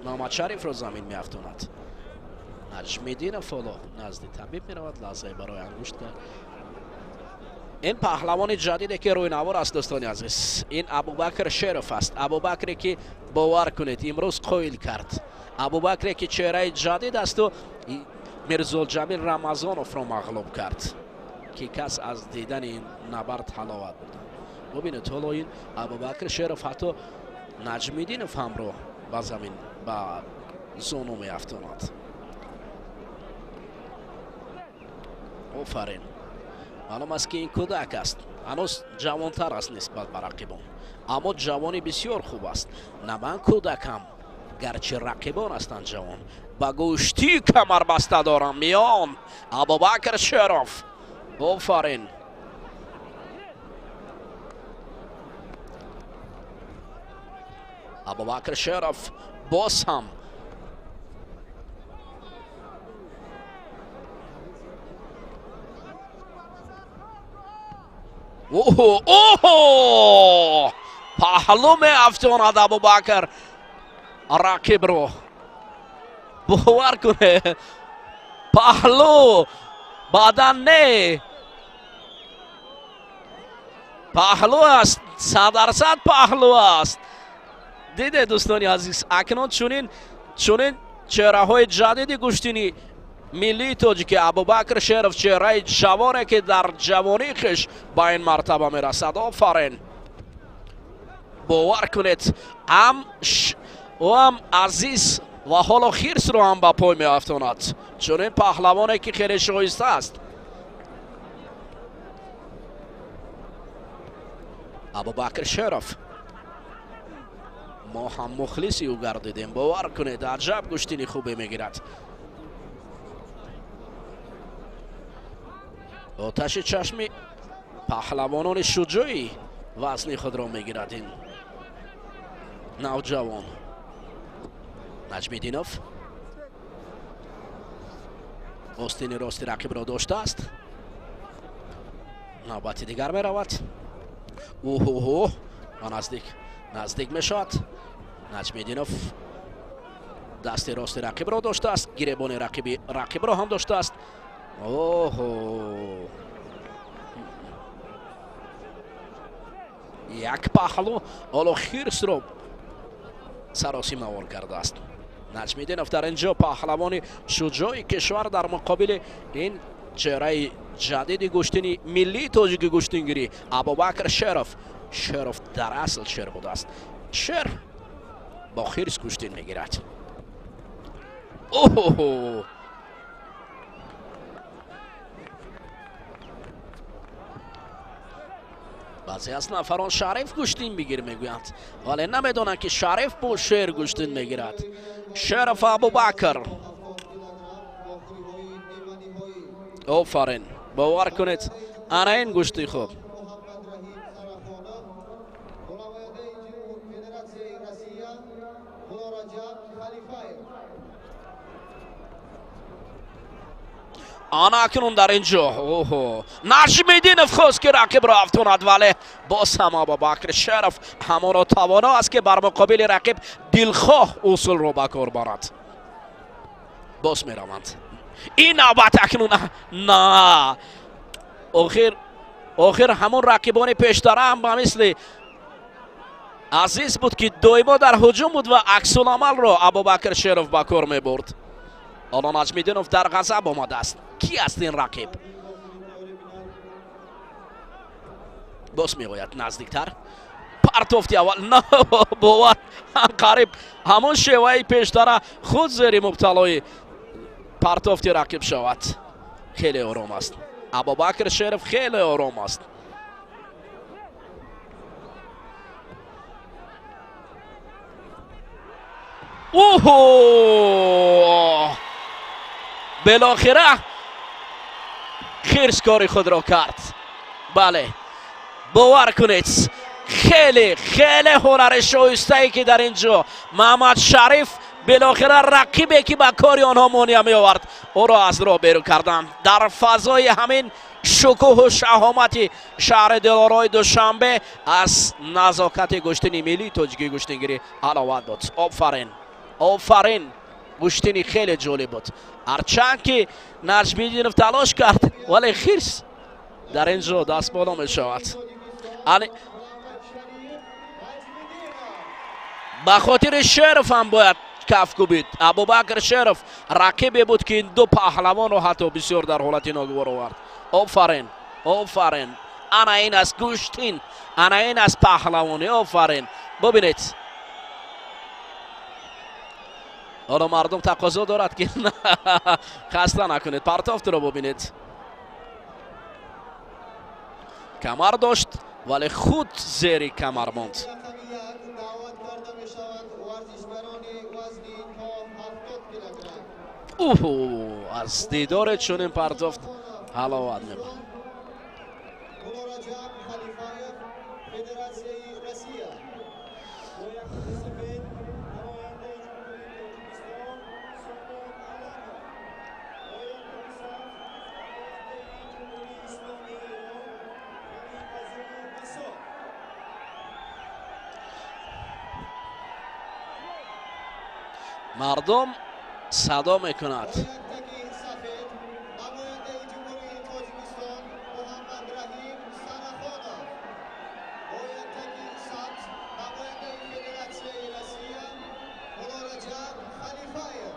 маҳмадшарифро замин меафтонад. наҷмиддинов ҳоло назди табиб меравад. лаҳзае барои ангушт кард. ин паҳлавони ҷадиде ки рӯйнавор аст. дӯстони азиз, ин абубакр шеров аст. абубакре ки бовар кунед имрӯз қоил кард. абубакре ки чеҳраи ҷадид асту мирзоҷамил рамазоновро мағлуб кард, ки кас аз дидани ин набард ҳаловат бурд. бубинед ҳоло ин абубакр шеров ҳатто наҷмиддинов ҳамро ба замин ба зону меафтонад. офарин. маълум аст ки ин кӯдак аст, ҳанӯз ҷавонтар аст нисбат ба рақибон, аммо ҷавони бисёр хуб аст. на ман кӯдакам گرچه رقیبان هستند جوان. با گوشتی کمر بسته دارم میان ابوبکر شرف. آفرین. ابوبکر شرف باز هم اوه پهلو می افتاند ابوبکر رقیب رو. باور کنه پهلو بدن نه، پهلو است، 100% پهلو است. دیده دوستانی عزیز اکنون چونین چهره های جدید گشتینی ملی تاجیک ابوبکر شرف، چهره جوانه که در جوانی خش با این مرتبه میرسد. آفرین. باور کنید هم عزیز و حالا خیرس رو هم با پای می افتاند. چون این پهلوانه که خیلی شایسته است. ابوبکر شرف ما هم مخلصی او گردیدیم. باور کنید عجب گشتینی خوبی میگیرد. آتش چشمی پهلوانان شجاعی وزن خود را میگیرد این نوجوان. نجمیدینوف آستین راستی رقیب را داشته است. نوبت دیگر می رود. اوه نزدیک می شود. نجمیدینوف دست راستی رقیب را داشته است. گریبان رقیب را هم داشته است. یک پهلو حالا خیرس رو سراسیمه وار کرده است. نجمیدینوف در اینجا پهلوان شجاعی کشور در مقابل این چهره جدید گشتینی ملی تاجیک گشتینگیری ابوبکر شرف در اصل شر بوده است. شر با خیرس گشتین میگیرد. اوه بعضی از نفران شریف گشتین میگیر میگویند ولی نمیدونن که شریف با شیر گشتین میگیرد. شرف ابوبکر. آفرین. باور کنید انا این گشتی خوب. آن اکنون در اینجا نجمیدینوف خواست که رقیب را افتاند ولی باز هم ابوبکر شرف همانا توانا است که بر مقابل رقیب دلخواه اصول را به کار برد. باز می روند. این نوبت اکنون نه آخر همون رقیبان پیشتره هم به مثل عزیز بود که دایما در هجوم بود و عکس العمل را ابوبکر شرف به کار می برد. حالا نجمیدینوف در غضب آمده است. کی است این رقیب؟ باز میگوید نزدیکتر پرتافتی اول نه باور قریب همون شیوه پیشتر خود زیر مبتلای پرتافتی رقیب شود. خیلی آرام است ابوبکر شرف، خیلی آرام است. اوه بالاخره خیرس کاری خود را کرد. بله باور کنید خیلی هنر شایسته ای که در اینجا محمد شریف بالاخره رقیبی که با کاری آنها مانع می آورد او را از راه بیرون کردند. در فضای همین شکوه و شهامت شهر دلارای دوشنبه از نزاکت گشتینی ملی تاجیکی گشتینگیری علاوه داد. آفرین گشتینی خیلی جالب بود. هرچند که نجمیدینوف تلاش کرد ولی خیرس در اینجا دست بالا می شود. به خاطر شرف هم باید کف کوبید. ابوبکر شرف رقیبی بود که این دو پهلوان رو حتی بسیار در حالت ناگوار آورد. آفرین انا این از گشتین، انا این از پهلوانی. آفرین. ببینید حالا مردم تقاضا دارد که خسته نکنید. پرتافت رو ببینید کمر داشت ولی خود زیر کمر ماند. ورزشکاران وزنی تا 70 کیلوگرم. از دیدار چنین پرتفت حلاوت میبرد. مولا رجب خلیفاєв فدراسیای روسیه. رویکرد سفید نماینده جمهوری ترکمنستان سلطان علامه. رویکرد سبز نماینده جمهوری اسلامی ایران غنی پژوهی مسعود. مردم صدا میکند. رویکرد سفید نماینده جمهوری تاجیکستان محمد رحیم سرخانov. رویکرد سبز نماینده فدراسیای روسیه مولا رجب خلیفاєv.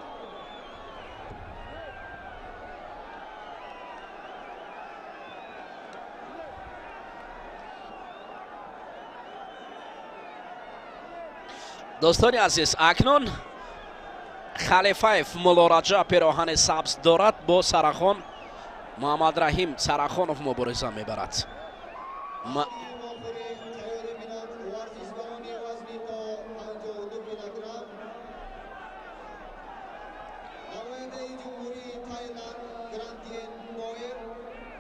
دوستان عزیز، اکنون خلیفاєв مولا رجب پیراهن سبز دارد، با سرخان محمد رحیم سرخانov مبارزه میبرد. آخری تیاری بینم ورزشکاران وزنی تا 52 کیلوگرم. نماینده جمهوری تایلند گراندین بایر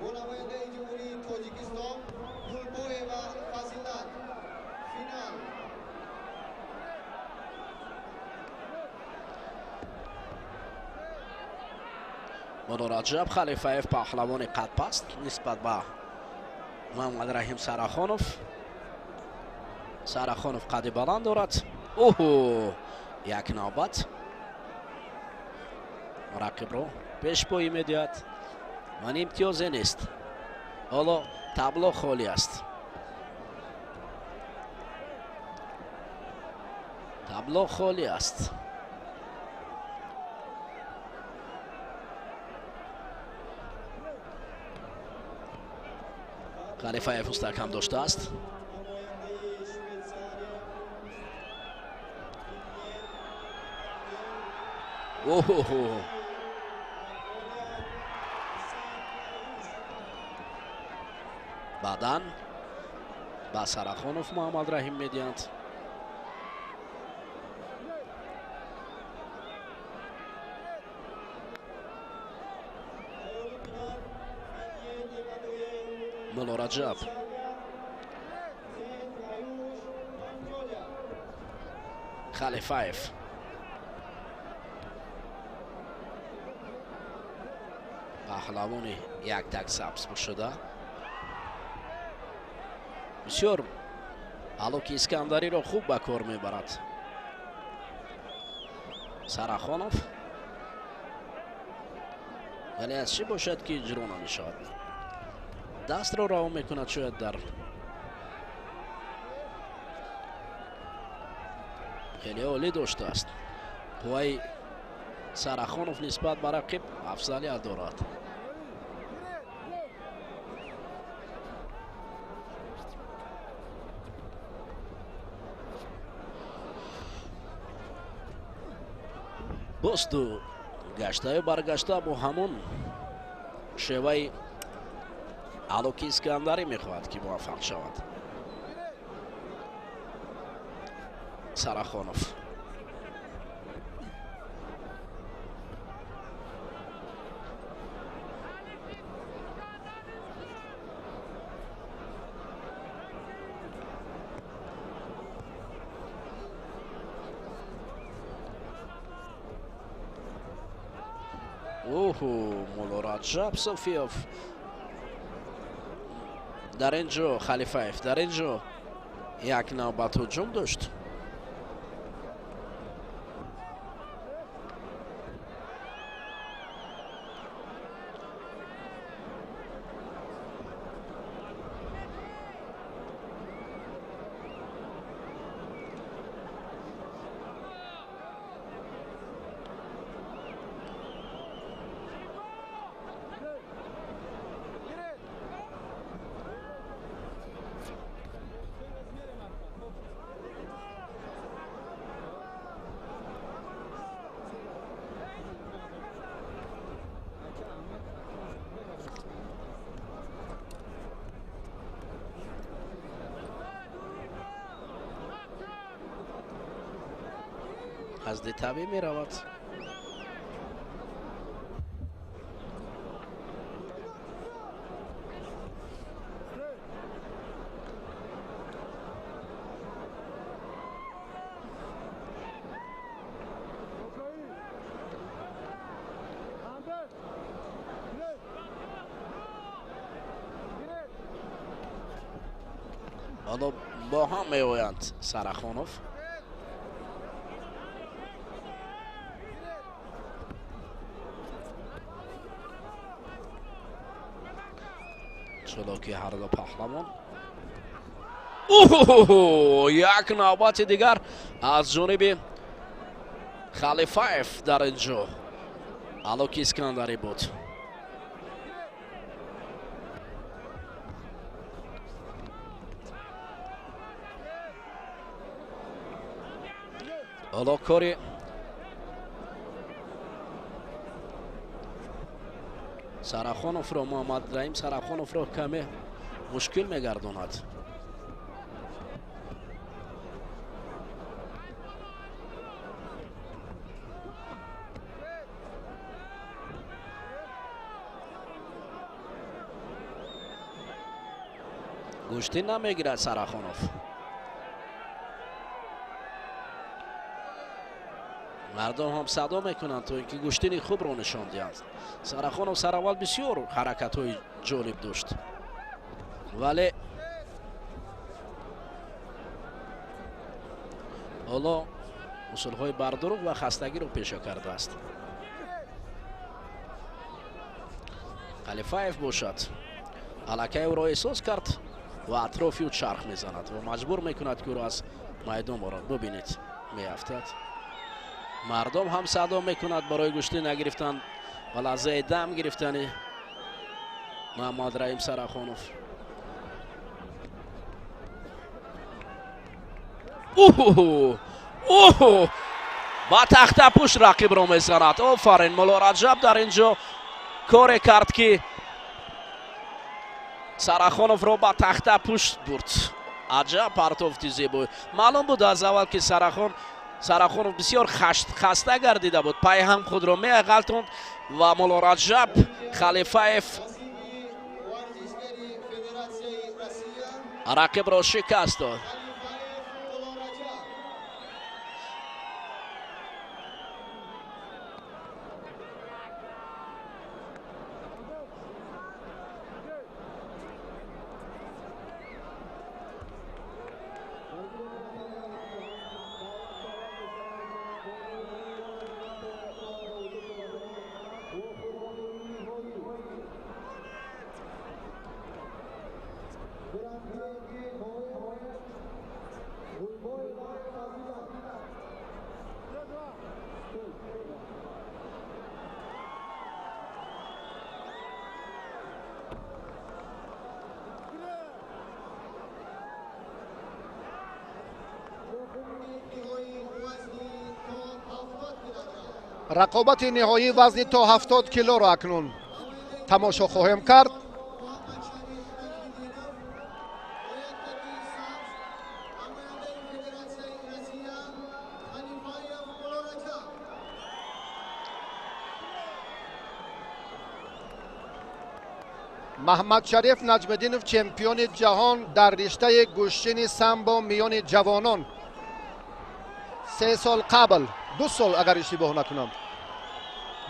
و نماینده جمهوری تاجیکستان گلبویه و فضیلت. فینال. مولا رجب خلیفاєv پهلوان قد پست نسبت به محمد رحیم سرخانov. سرخانov قد بلند دارد. یک نوبت رقیب رو پیش پایی میدهد و امتیازی نیست. حالا تابلو خالی است. تابلو خالی است. خلیفاєv مستحکم داشته است. نماینده شویتزاری بعداً با سرخانov محمد رحیم میدهند. مولا رجب خلیفاєv پهلوان یک تک سبز شده. بسیار الوک اسکندری را خوب به کار میبرد سرخانov، ولی از چی باشد که اجرا نمیشود. دست را رها میکند شاید در خیلی عالی داشته است. پای سرخانov نسبت به رقیب افضلیت دارد. باز تو گشته برگشته با همون شیوه الوک اسکندری میخواهد که موفق شود سرخانov. مولا رجب صوفیوف در اینجا خلیفاєv در اینجا یک نوبت هجوم داشت. از دیتابی می رود. حالا با هم می آیند سرخانوف. چلاکی هر دو پهلوان. اوه، یک نوبت دیگر از جانب خلیفایف در اینجا. الوک اسکندری بود. حالا کاری سرخانوف را محمد رحیم سرخانوف را کمی مشکل میگرداند. گوشتی نمیگیرد سرخانوف. مردم هم صدا میکنند تا اینکه گوشتینی خوب رو نشان دهند. سرخانوف سر اول بسیار حرکت های جالب داشت، ولی حالا اصول های بردروغ و خستگی رو پیشه کرده است. خلیفایف باشد الکی او را احساس کرد و اطرافی او چرخ میزند و مجبور میکند که او را از میدان برد. ببینید میافتد. مردم هم صدا میکند برای گوشتی نگرفتن و لحظه دم گرفتن محمد رحیم سرخانوف. اوه با تخت پوش رقیب رو میزند. آفرین، مولا رجب در اینجا کار کرد که سرخانوف رو با تخت پوش برد. عجب پرتافتی زیبا. معلوم بود از اول که سرخانوف بسیار خسته گردیده بود. پای هم خود را می غلطاند و مولا رجب خلیفایف رقیب را شکست داد. رقابت نهایی وزن تا 70 کیلو را اکنون تماشا خواهیم کرد. محمد شریف نجم‌الدینوف چمپیون جهان در رشته گوشتین سامبو میان جوانان 3 سال قبل 2 سال اگر اشتباه نکنم،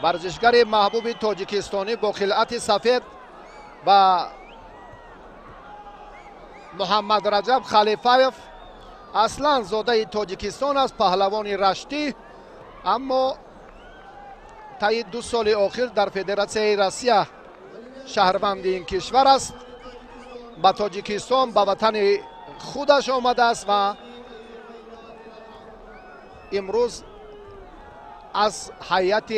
ورزشگر محبوب تاجیکستانی با خلعت سفید و محمد رجب خلیفایف اصلا زاده تاجیکستان است، پهلوان رشتی، اما طی 2 سال اخیر در فدراسیون روسیه شهروند این کشور است. به تاجیکستان به وطن خودش آمده است و امروز از هیئت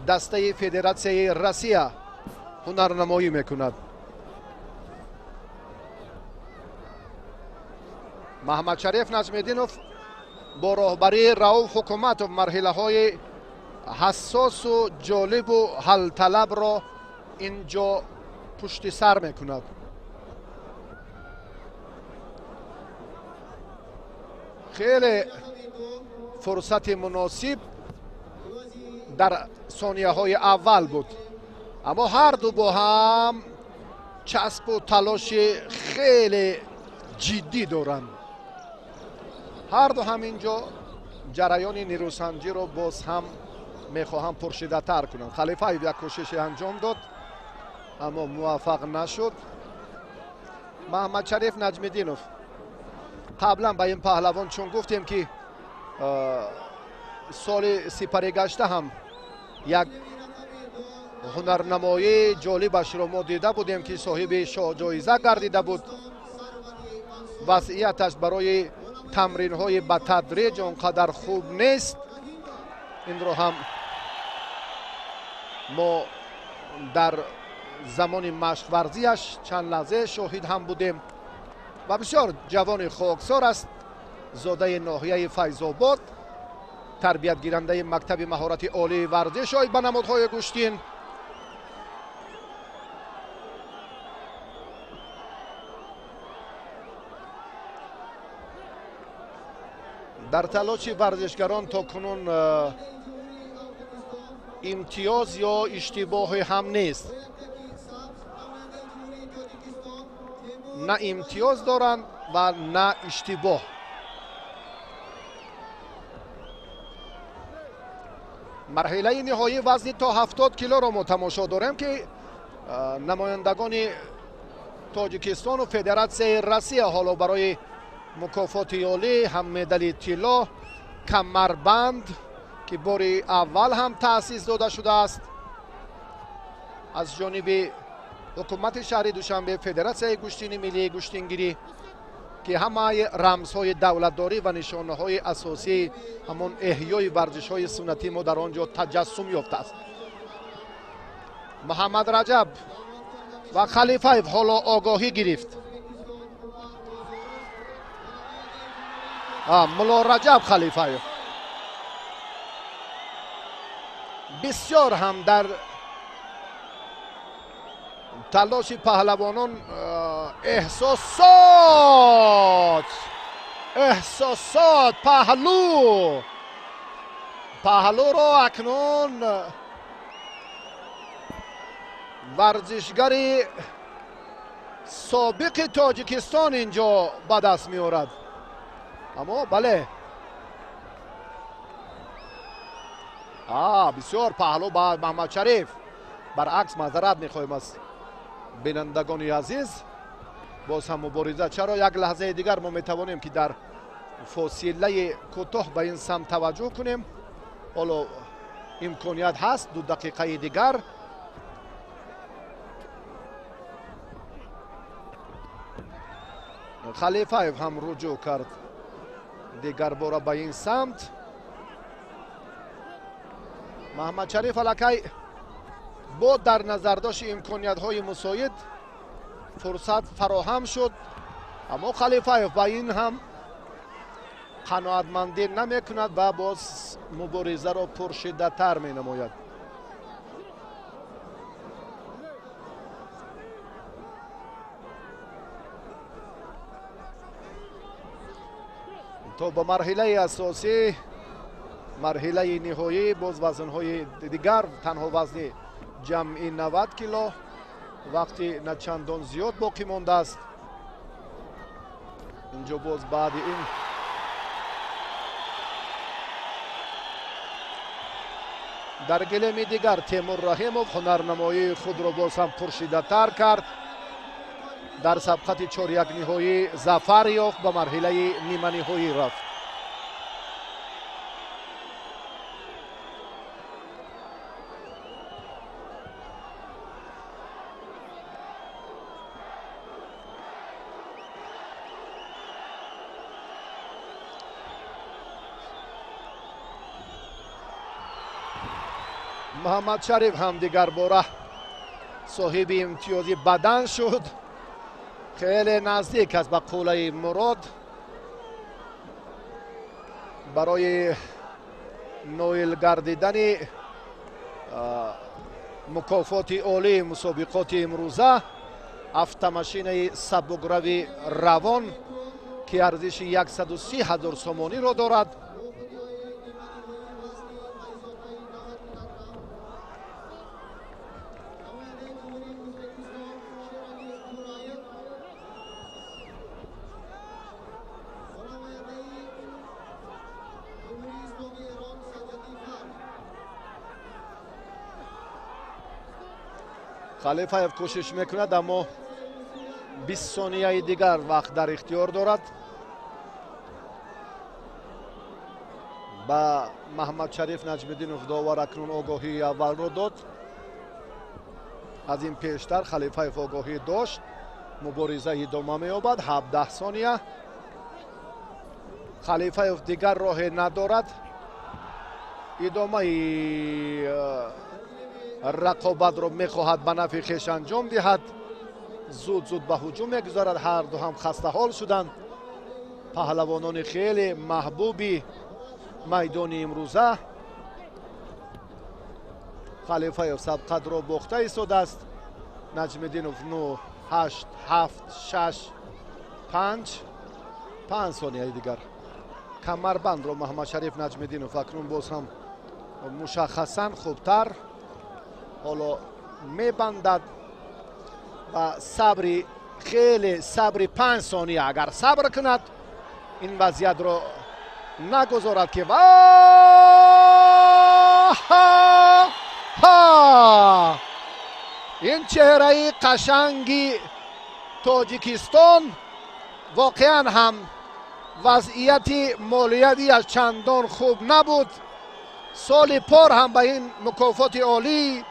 دسته فدراسیون روسیه هنرنمایی میکند. محمد شریف نجم‌الدینوف با راهبری رؤوف حکومت و مرحله های حساس و جالب و حل طلب را اینجا پشت سر میکند. خیلی فرصت مناسب در ثانیه های اول بود، اما هر دو با هم چسب و تلاش خیلی جدی دارند. هر دو هم اینجا جریان نیروسنجی رو باز هم میخواهم پرشیده تر کنند. خلیفه یک کوشش انجام داد اما موفق نشد. محمد شریف نجمیدینوف قبلا به این پهلوان چون گفتیم که سال سپری گشته هم یک هنرنمایی جالبش رو ما دیده بودیم که صاحب شاه جایزه گردیده بود. وضعیتش برای تمرین های به تدریج اونقدر خوب نیست. این رو هم ما در زمان مشق ورزیش چند لحظه شاهد هم بودیم و بسیار جوان خاکسار است. زاده ناحیه فیض‌آباد، تربیت گیرنده مکتب مهارت عالی ورزش به نمادهای گوشتین. در تلاش ورزشگران تا کنون امتیاز یا اشتباه هم نیست. نه امتیاز دارند و نه اشتباه. مرحله نهایی وزن تا 70 کیلو را ما تماشا داریم که نمایندگان تاجیکستان و فدراسیون روسیه حالا برای مکافات عالی هم مدال طلا، کمربند که بار اول هم تأسیس داده شده است از جانب حکومت شهر دوشنبه، فدراسیون گوشتین ملی گوشتینگیری که همه رمزهای دولتداری و نشانه‌های اساسی همون احیای ورزش‌های سنتی ما در آنجا تجسم یافته است. محمد رجب و خلیفه حالا آگاهی گرفت. ملا رجب خلیفه بسیار هم در تلاش پهلوانان احساسات پهلو را اکنون ورزشگری سابق تاجیکستان اینجا به دست می آورد. اما بله بسیار پهلو با محمد شریف. برعکس معذرت میخوایم از بینندگان عزیز. باز هم مبارزه چرا یک لحظه دیگر ما میتوانیم که در فاصله کوتاه به این سمت توجه کنیم. حالا امکانیت هست 2 دقیقه دیگر. خلیفه هم رجوع کرد دیگر باره به این سمت. محمد شریف الکی با در نظر داشت امکانیت های مساعد فرصت فراهم شد، اما خلیفه با این هم قناعتمندی نمی کند و باز مبارزه را پرشدت تر می نماید. تا به مرحله اساسی، مرحله نهایی باز وزنهای دیگر تنها وزن جمعی 90 کیلو وقتی نه چندان زیاد باقی مانده است. اینجا باز بعد این در گلیم دیگر تیمور رحیموف هنرنمایی خود را باز هم پرشیده تر کرد. در سبقت 4-1 نهایی ظفر یافت، به مرحله نیمه نهایی رفت. محمد شریف هم دیگر باره صاحب امتیازی بدن شد. خیلی نزدیک است به قوله مراد برای نویل گردیدن مکافات عالی مسابقات امروزه. автомашинаи сабукрави равон که ارزش 130,000 سومانی را دارد. خلیفاєв کوشش میکند اما 20 ثانیه دیگر وقت در اختیار دارد. با محمد شریف نجم‌الدینov داور اکنون آگاهی اول را داد. از این پیشتر خلیفاєв آگاهی داشت. مبارزه ادامه می‌یابد. 17 ثانیه. خلیفاєv دیگر راه ندارد. ادامه رقابت را می‌خواهد به نفع خویش انجام دهد. زود به هجوم می‌گذارد. هر دو هم خسته حال شدند. پهلوانان خیلی محبوبی میدان امروزه. خلیفاєv سبقت را باخته ایستاده است. نجم‌الدینov 9 8 7 6 5 ثانیه دیگر کمربند را محمد شریف نجم‌الدینov اکنون باز هم مشخصا خوبتر حالا میبندد و صبری خیلی صبری 5 ثانیه اگر صبر کند این وضعیت را نگذارد که این چهره قشنگی تاجیکستان واقعا هم وضعیت مالیاتی از چندان خوب نبود. سال پار هم به این مکافات عالی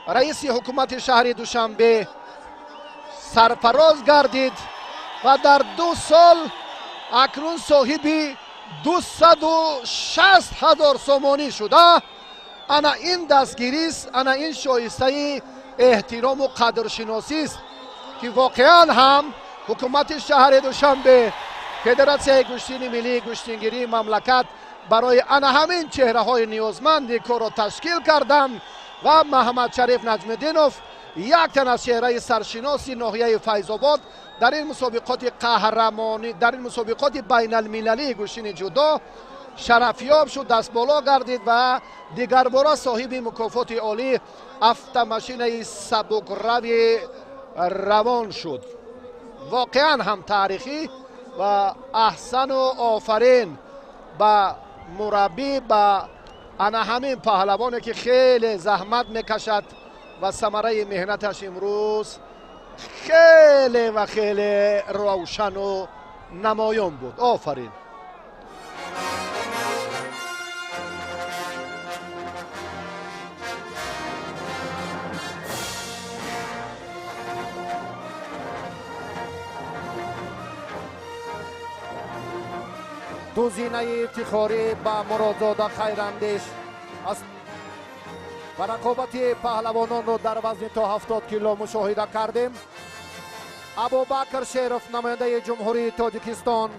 رئیس حکومت شهر دوشنبه سرفراز گردید و در 2 سال اکنون صاحب 260,000 سومانی شده. انا این دستگیری است، انا این شایسته احترام و قدرشناسی است که واقعا هم حکومت شهر دوشنبه، فدراسیون گشتین ملی گشتینگیری مملکت برای انا همین چهره های نیازمند کار را تشکیل کردند و محمد شریف نجم‌الدینov یک تن از چهره سرشناسی ناحیه فیض‌آباد در این مسابقات قهرمانی، در این مسابقات بین المللی گشتین جودو شرفیاب شد، دست بالا گردید و دیگر بار صاحب مکافات عالی автомاشین سبک‌روی روان شد. واقعا هم تاریخی و احسن و آفرین به مربی، به انا همین پهلوانی که خیلی زحمت میکشد و ثمره مهنتش امروز خیلی و خیلی روشن و نمایان بود. آفرین. دو زینه افتخاری به مرادزاده خیراندیش است و رقابت پهلوانان رو در وزن تا 70 کیلو مشاهده کردیم. ابوبکر شیرف نماینده جمهوری تاجیکستان،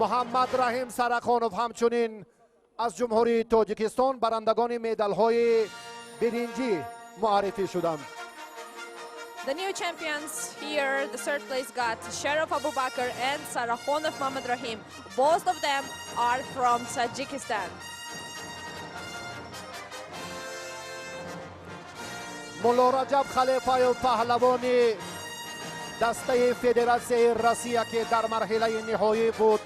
محمد رحیم سرخانوف همچنین از جمهوری تاجیکستان برندگان مدال های برنجی معرفی شدند. The new champions here, the third place got Sherif Abubakar and Sarakhonov Mohammad Rahim. Both of them are from Tajikistan. مولا رجب خلیفاєv پهلوانی دسته فدراسیون روسیه که در مرحله نهایی بود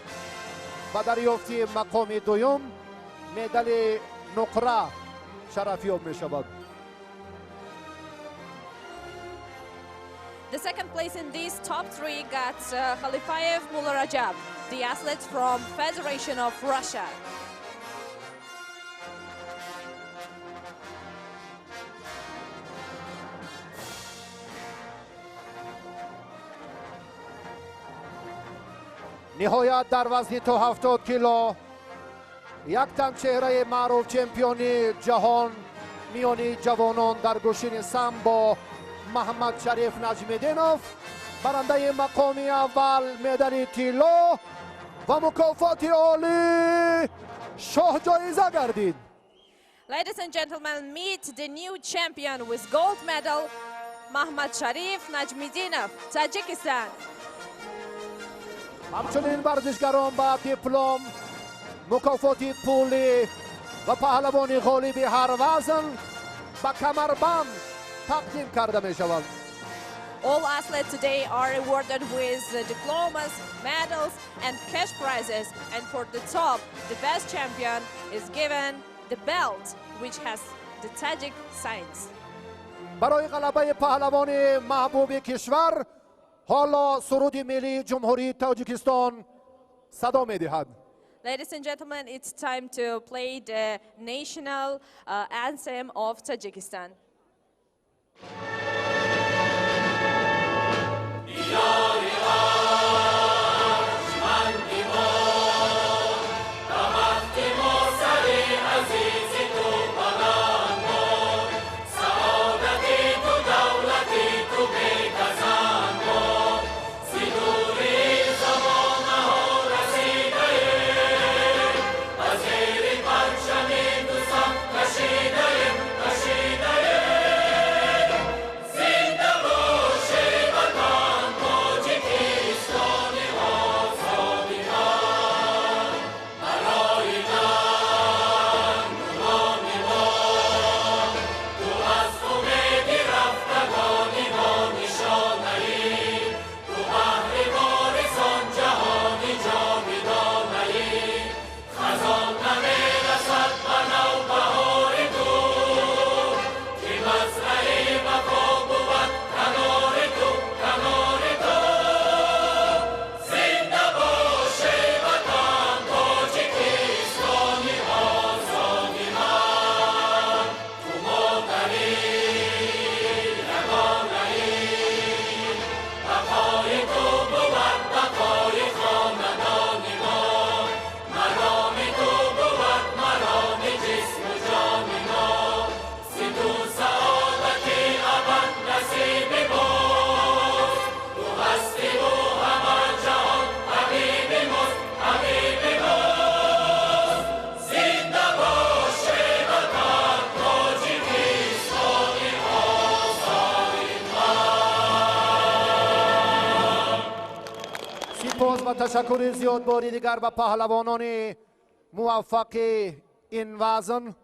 و دریافت مقام دوم مدال نقره شرفیاب می شود. The second place in these top three got Khalifayev Mullah Rajab, the athlete from Federation of Russia. نهایت در وزن تا 70 کیلو یک تن چهره معروف چمپیونی جهان میانی جوانان در گوشین سامبو محمد شریف نجم‌الدینov برنده مقام اول مدال طلا و مکافات عالی شاه جایزه گردید. Ladies and gentlemen, meet the new champion with gold medal Mahmad Sharif Najmiddinov, Tajikistan. همچنین ورزشگران با دیپلم، مکافات پولی و پهلوانی غالب هر وزن با کمربند تقدیم کرده می شود. All athletes today are awarded with diplomas, medals, and cash prizes. And for the top, the best champion is given the belt, which has the Tajik signs. برای غلبه پهلوان محبوب کشور حالا سرود ملی جمهوری تاجیکستان صدا می دهد. Ladies and gentlemen, it's time to play the national anthem of Tajikistan. سپاس و تشکر زیاد باری دیگر به پهلوانان موفق این وزن.